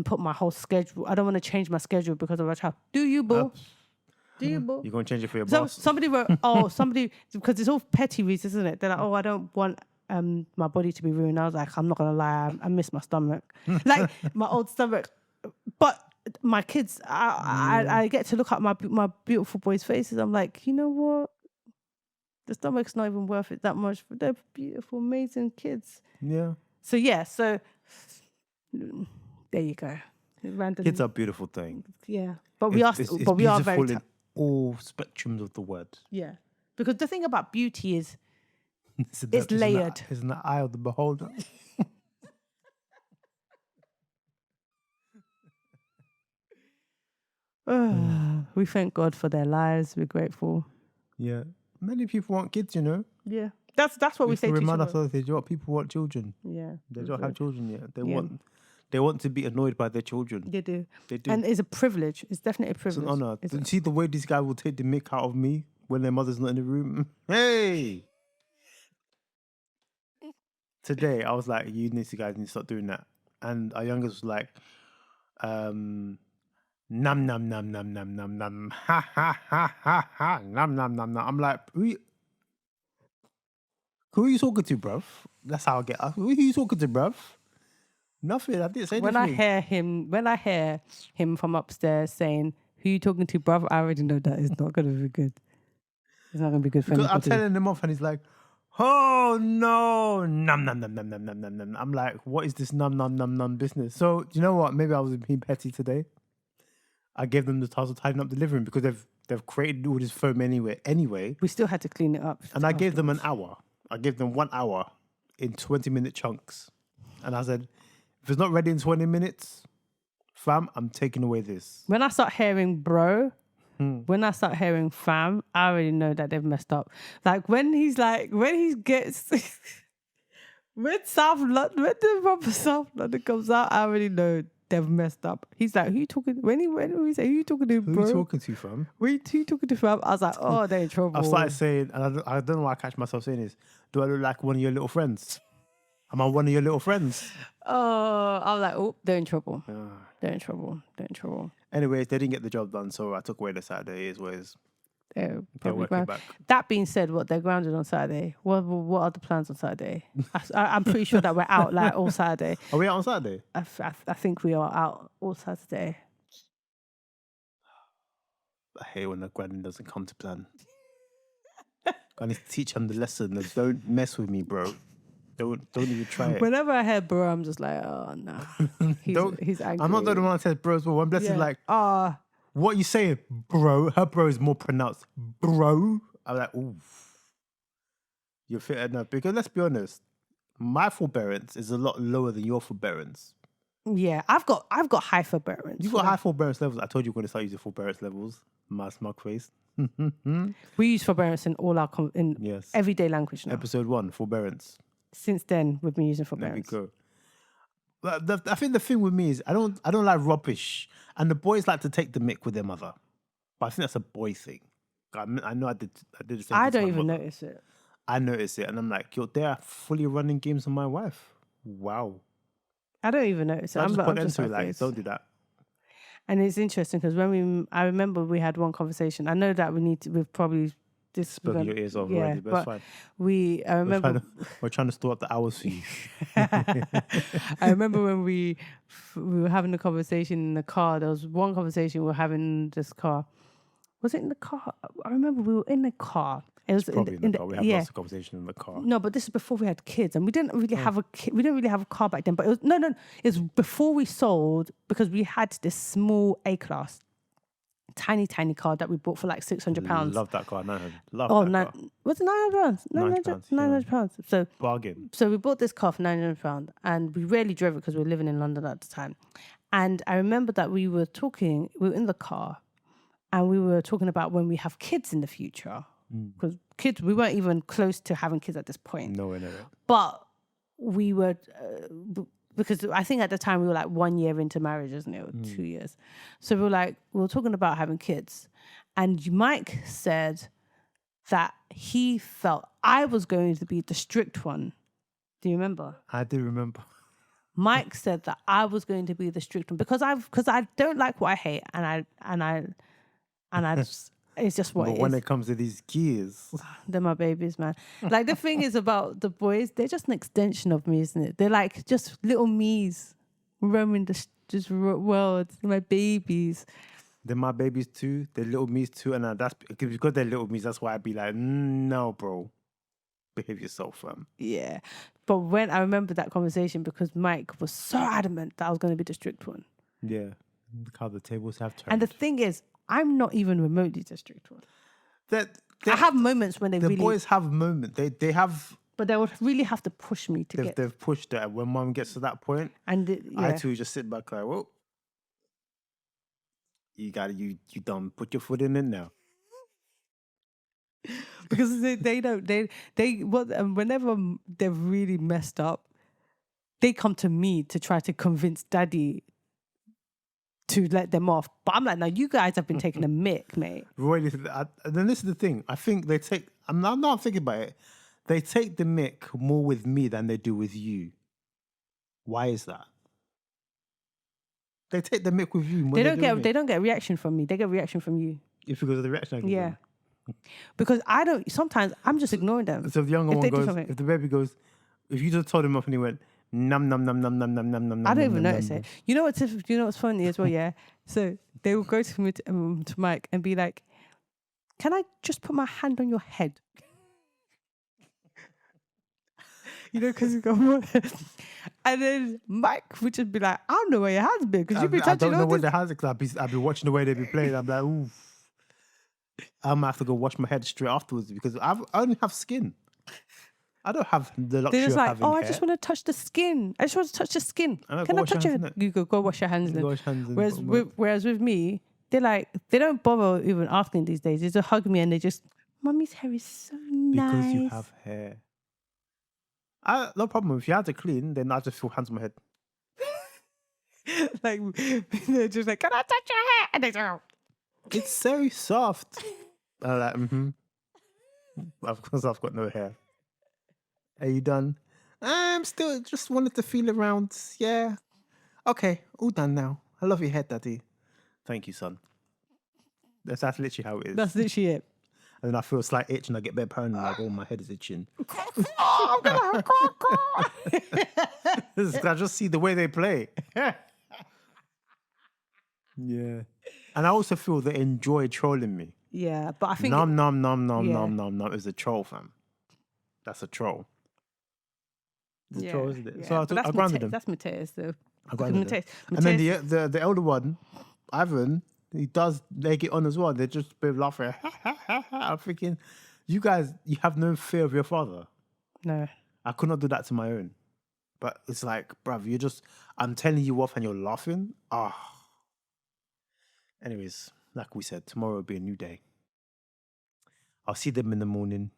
put my whole schedule. I don't want to change my schedule because of a child. Do you, boo? Do you, boo?
You're going to change it for your boss?
Somebody wrote, because it's all petty reasons, isn't it? They're like, I don't want my body to be ruined. I was like, I'm not gonna lie, I miss my stomach, like my old stomach. But my kids, I get to look at my beautiful boys' faces. I'm like, you know what? The stomach's not even worth it that much. But they're beautiful, amazing kids.
Yeah.
So there you go.
Kids are a beautiful thing.
Yeah, but we are very
in all spectrums of the word.
Yeah, because the thing about beauty is. It's layered.
It's in the eye of the beholder.
We thank God for their lives. We're grateful.
Yeah. Many people want kids, you know.
Yeah. That's what we say to
remind ourselves. People want children.
Yeah.
They don't have children yet. They want to be annoyed by their children.
They do. And it's a privilege. It's definitely a privilege.
It's an honor. You see the way these guys will take the mick out of me when their mother's not in the room? Hey! Today, I was like, you guys need to stop doing that. And our youngest was like, num, num, num, num, num, num, num, ha, ha, ha, ha, ha, num, num, num, num. I'm like, who are you talking to, bruv? That's how I get up. Who are you talking to, bruv? Nothing, I didn't say anything.
When I hear him from upstairs saying, who are you talking to, bruv? I already know that is not going to be good. It's not going to be good for
Because I'm
anybody.
telling him off and he's like, oh no, num num num num num num num num. I'm like, what is this num num num num business? So you know what? Maybe I was being petty today. I gave them the task of tidying up the living room because they've created all this foam anyway.
We still had to clean it up.
And I gave them an hour. I gave them 1 hour in 20-minute chunks. And I said, if it's not ready in 20 minutes, fam, I'm taking away this.
When I start hearing bro, when I start hearing fam, I already know that they've messed up. Like when he gets when the proper South London comes out, I already know they've messed up. He's like, who you talking? When we say, who you talking to, bro?
Who you talking to, fam?
Who you talking to, fam? I was like, oh, they're in trouble.
I started saying, and I don't know why I catch myself saying this. Do I look like one of your little friends? Am I one of your little friends?
Oh, I was like, oh, they're in trouble. They're in trouble. They're in trouble.
Anyways, they didn't get the job done, so I took away the Saturday. Is what is.
They're
They're
probably
working
grounded.
back.
That being said, they're grounded on Saturday. What are the plans on Saturday? I'm pretty sure that we're out like all Saturday.
Are we out on Saturday?
I think we are out all Saturday.
I hate when the granny doesn't come to plan. I need to teach him the lesson of don't mess with me, bro. Don't even try it.
Whenever I hear bro, I'm just like, oh no. He's angry.
I'm not the one that says bros, but one blessing like, what are you saying, bro? Her bro is more pronounced, bro. I'm like, ooh, you're fit enough. Because let's be honest, my forbearance is a lot lower than your forbearance.
Yeah, I've got high forbearance.
You've got high forbearance levels. I told you we're going to start using forbearance levels. My smug face.
We use forbearance in all our
Yes.
everyday language now.
Episode 1, forbearance.
Since then, we've been using
There we
forbearance.
go. But I think the thing with me is I don't like rubbish, and the boys like to take the mick with their mother. But I think that's a boy thing. I know I did the same.
I
thing to
don't
my
even
mother.
notice it.
I notice it, and I'm like, you're there fully running games on my wife. Wow.
I don't even notice it.
I just put end to it,
like,
like, don't do that.
And it's interesting because I remember we had one conversation. I know that we've probably
Spoken your ears off already, but it's fine.
I remember
We're trying to store up the hours for you.
I remember when we were having a conversation in the car. There was one conversation we were having in this car. Was it in the car? I remember we were in the car. It was
Probably in the car. We had lots of conversation in the car.
No, but this is before we had kids, and we didn't really have we didn't really have a car back then. But it was no. It was before we sold because we had this small A-class, tiny car that we bought for like £600.
Love that car.
Was it £900? £900. So
bargain.
So we bought this car for £900, and we rarely drove it because we were living in London at the time. And I remember that we were in the car, and we were talking about when we have kids in the future. Because kids, we weren't even close to having kids at this point.
No.
But we were, because I think at the time we were like 1 year into marriage, isn't it? Or 2 years. So we were talking about having kids. And Mike said that he felt I was going to be the strict one. Do you remember?
I do remember.
Mike said that I was going to be the strict one because I don't like what I hate, and I just, it's just what
but
it
when
is.
it comes to these gears,
They're my babies, man. Like the thing is about the boys, they're just an extension of me, isn't it? They're like just little me's roaming this world. They're my babies.
they're my babies too. They're little me's too, and that's because they're little me's. That's why I'd be like, no, bro, behave yourself, fam.
Yeah, but when I remember that conversation because Mike was so adamant that I was going to be the strict one.
Yeah, look how the tables have turned.
And the thing is, I'm not even remotely the strict one. I have moments when
the boys have moments. They have,
but they would really have to push me to get.
They've pushed it. When mum gets to that point, I too just sit back like, well, you done put your foot in it now.
Because whenever they've really messed up, they come to me to try to convince daddy to let them off. But I'm like, no, you guys have been taking a mick, mate.
Really, then this is the thing. I think they take. I'm not thinking about it. They take the mick more with me than they do with you. Why is that? They take the mick with you.
They don't get a reaction from me. They get a reaction from you.
It's because of the reaction I give them.
Because I don't. Sometimes I'm just ignoring them.
So if the younger one goes, if the baby goes, if you just told him off and he went num num num num num num num num.
I don't even notice it. You know what's funny as well, yeah. So they will go to Mike and be like, can I just put my hand on your head? You know, because and then Mike would just be like, I don't know where your hand's been because you've been
I
touching
don't know
all
where
this.
the hands are because I've been watching the way they be playing. I'm like, ooh. I'm gonna have to go wash my head straight afterwards because I only have skin. I don't have the
They're
luxury
just
of
like,
having
oh,
hair.
I just want to touch the skin. I just want to touch the skin.
Go
Can I
wash your
touch your
hands,
hand?
innit?
You go wash your hands.
Go
Then.
wash hands and
Whereas with me, they're like, they don't bother even asking these days. They just hug me and they just, Mummy's hair is so nice.
because you have hair. No problem. If you had to clean, then I just feel hands on my head.
Like, they're just like, can I touch your hair? And they go,
It's so soft. I'm like, Of course, I've got no hair. Are you done? I'm still just wanted to feel around. Yeah. Okay, all done now. I love your hair, Daddy. Thank you, son. That's literally how it is.
that's literally it.
And then I feel a slight itch and I get better paranoid. Like, oh, my head is itching.
I'm gonna
I just see the way they play. Yeah. And I also feel they enjoy trolling me.
Yeah, but I think
Nom.
yeah.
It's a troll, fam. That's a troll. It's a troll, isn't it?
Yeah.
So
But
I grounded them.
That's Mateus, though.
I grounded them.
Mateus.
And then the elder one, Ivan, he does leg it on as well. They're just a bit laughing. I'm thinking, you guys, you have no fear of your father.
No.
I could not do that to my own. But it's like, bruv, I'm telling you off and you're laughing. Anyways, like we said, tomorrow will be a new day. I'll see them in the morning.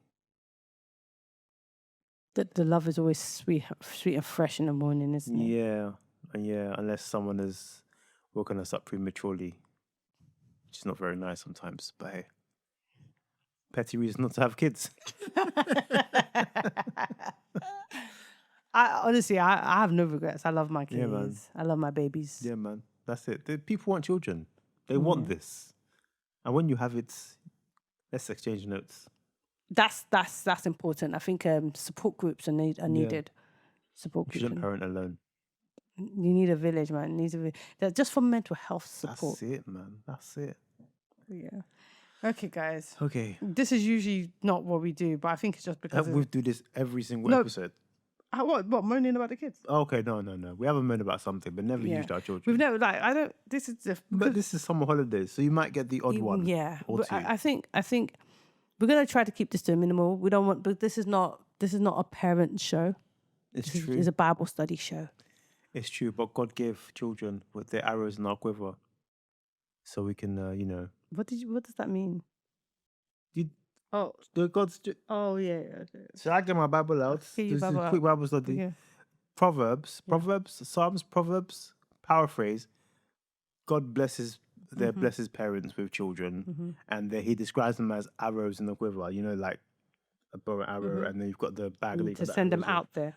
The love is always sweet and fresh in the morning, isn't it?
Yeah, unless someone has woken us up prematurely, which is not very nice sometimes, but hey, petty reason not to have kids.
Honestly, I have no regrets. I love my kids.
Yeah, man.
I love my babies.
Yeah, man, that's it. People want children. They want this. And when you have it, let's exchange notes.
That's important. I think support groups are needed. Support
You
groups.
shouldn't parent alone.
You need a village, man. That's just for mental health support.
That's it, man. That's it.
Yeah. Okay, guys.
Okay.
This is usually not what we do, but I think it's just because
We do this every single episode.
What moaning about the kids?
Okay, no. We haven't moaned about something, but never used our children.
We've never This is
But this is summer holidays, so you might get the odd one.
Yeah,
or
but
two.
I think we're gonna try to keep this to a minimal. We don't want, but this is not a parent show.
It's
This
true.
is a Bible study show.
It's true, but God gave children with their arrows in our quiver, so we can,
What does that mean?
God's.
Oh yeah.
Should I get my Bible out?
Get your
This is
Bible
a quick
out.
Bible study.
Yeah.
Proverbs, Psalms, Proverbs. Paraphrase. God blesses blesses parents with children, and he describes them as arrows in the quiver. You know, like a bow and arrow, and then you've got the bag
To send them out there.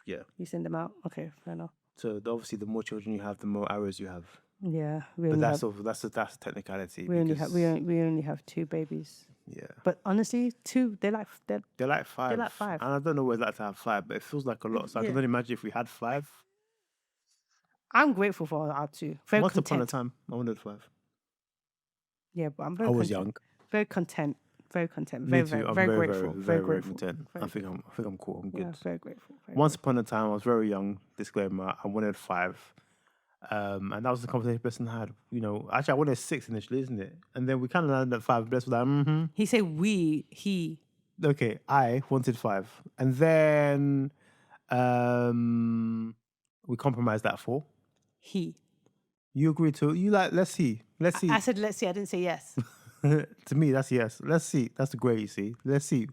Yeah.
You send them out. Okay, fair enough.
So obviously, the more children you have, the more arrows you have.
Yeah,
But that's a technicality.
we only have 2 babies.
Yeah.
But honestly, 2 they're like 5.
They're like 5. And I don't know what it's like to have 5, but it feels like a lot. So I can only imagine if we had 5.
I'm grateful for our 2.
Once upon a time, I wanted 5.
Yeah, but I'm very.
I was young.
Very content. Very content.
Me
Very,
too. I'm
very grateful.
Very content. I think I'm cool. I'm good.
Yeah, very grateful.
Once upon a time, I was very young. Disclaimer: I wanted 5, and that was the conversation person had. Actually, I wanted 6 initially, isn't it? And then we kind of landed at 5. Bless was like,
He said he.
Okay, I wanted 5, and then we compromised at 4.
He.
You agreed to let's see.
I said let's see. I didn't say yes.
To me, that's yes. Let's see. That's the great, you see. Let's see.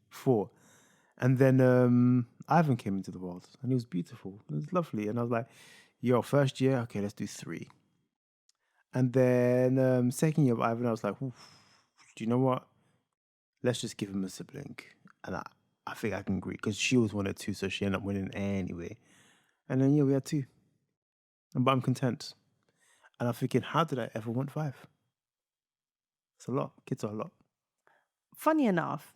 4. And then Ivan came into the world and he was beautiful. It was lovely. And I was like, first year, okay, let's do 3. And then second year of Ivan, I was like, do you know what? Let's just give him a sibling. And I think I can agree because she always wanted 2, so she ended up winning anyway. And then, we had 2. But I'm content. And I'm thinking, how did I ever want 5? It's a lot. Kids are a lot.
Funny enough,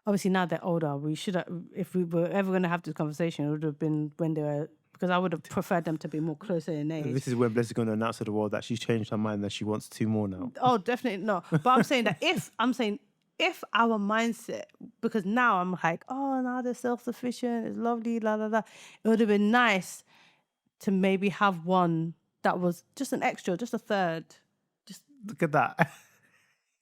obviously now they're older. We should have, if we were ever going to have this conversation, it would have been when they were because I would have preferred them to be more closer in age.
This is where Bless is going to announce to the world that she's changed her mind, that she wants 2 more now.
Oh, definitely not. But I'm saying that if our mindset, because now I'm like, oh, now they're self-sufficient, it's lovely, la la la. It would have been nice to maybe have one that was just an extra, just a third.
Look at that.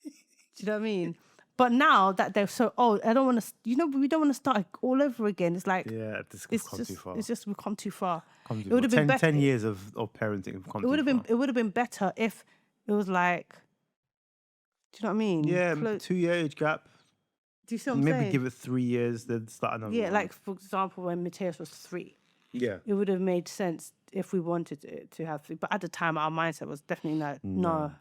Do you know what I mean? But now that they're so old, I don't want to. We don't want to start all over again. It's like
we've come too far.
It's just we've come too far.
It would have been better. 10 years of parenting.
It would have been better if it was like. Do you know what I mean?
Yeah, 2-year age gap.
Do you see what I'm saying?
Maybe give it 3 years, then start another.
Yeah,
one.
like for example, when Mateus was 3.
Yeah,
it would have made sense if we wanted it to have 3. But at the time, our mindset was definitely like, no.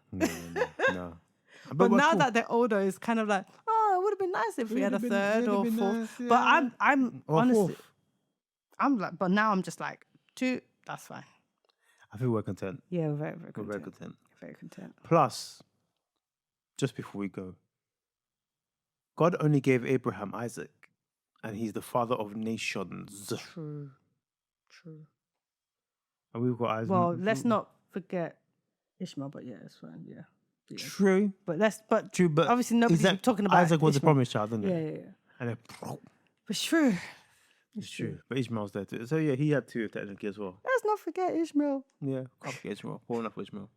But now that they're older, it's kind of like, oh, it would have been nice if we had a third or fourth. Nice, yeah. But I'm honestly, I'm like, but now I'm just like 2. That's fine.
I feel we're content.
Yeah, we're very, very content.
We're very content.
Very content.
Plus, just before we go, God only gave Abraham Isaac, and he's the father of nations.
True.
And we've got Isaac.
Well, let's not forget Ishmael, but yeah, it's fine. Yeah.
True.
But obviously nobody's talking about
Isaac was
Ishmael.
the promised child, isn't it?
Yeah.
And then,
it's true.
It's true. But Ishmael's there too. So yeah, he had 2 technically as well.
Let's not forget Ishmael.
Yeah, can't forget Ishmael. Poor enough Ishmael.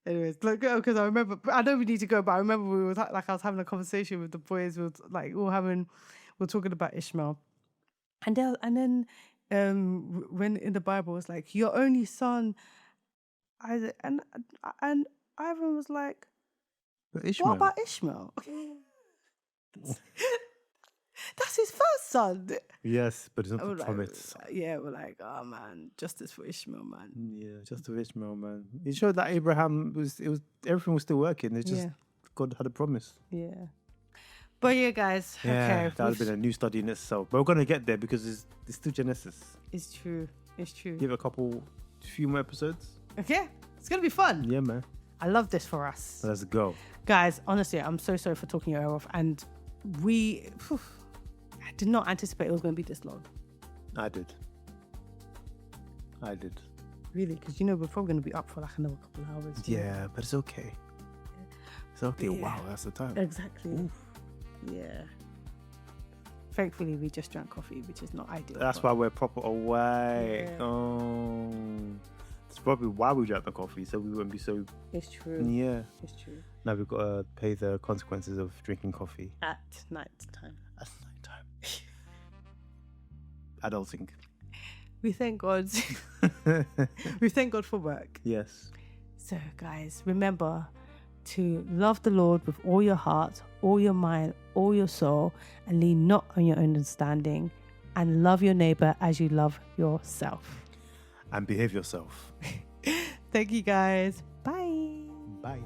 Anyways, because I remember, I know we need to go, but I remember we were I was having a conversation with the boys. We were talking about Ishmael, and then when in the Bible it's like your only son, Isaac, and Ivan was like, what about Ishmael? That's his first son.
Yes, but it's not the promise.
Yeah, we're like, oh man, justice for Ishmael, man.
Yeah, justice for Ishmael, man. It showed that Abraham everything was still working. It's just God had a promise.
Yeah. But yeah, guys.
Yeah,
okay,
that would have been a new study in itself. But we're gonna get there because it's still Genesis.
It's true.
Give it a few more episodes.
Okay, it's gonna be fun.
Yeah, man.
I love this for us.
Let's go,
guys. Honestly, I'm so sorry for talking your ear off, and I did not anticipate it was going to be this long.
I did.
Really? Because we're probably going to be up for like another couple of hours.
Yeah, but it's okay. It's okay. Yeah. Wow, that's the time.
Exactly. Oof. Yeah. Thankfully, we just drank coffee, which is not ideal.
That's why we're proper away. Yeah. Oh. That's probably why we drank the coffee, so we wouldn't be so...
It's true.
Yeah.
It's true.
Now we've got to pay the consequences of drinking coffee.
At night time.
Adulting.
We thank God. We thank God for work.
Yes.
So, guys, remember to love the Lord with all your heart, all your mind, all your soul, and lean not on your own understanding, and love your neighbor as you love yourself.
And behave yourself.
Thank you, guys. Bye.
Bye.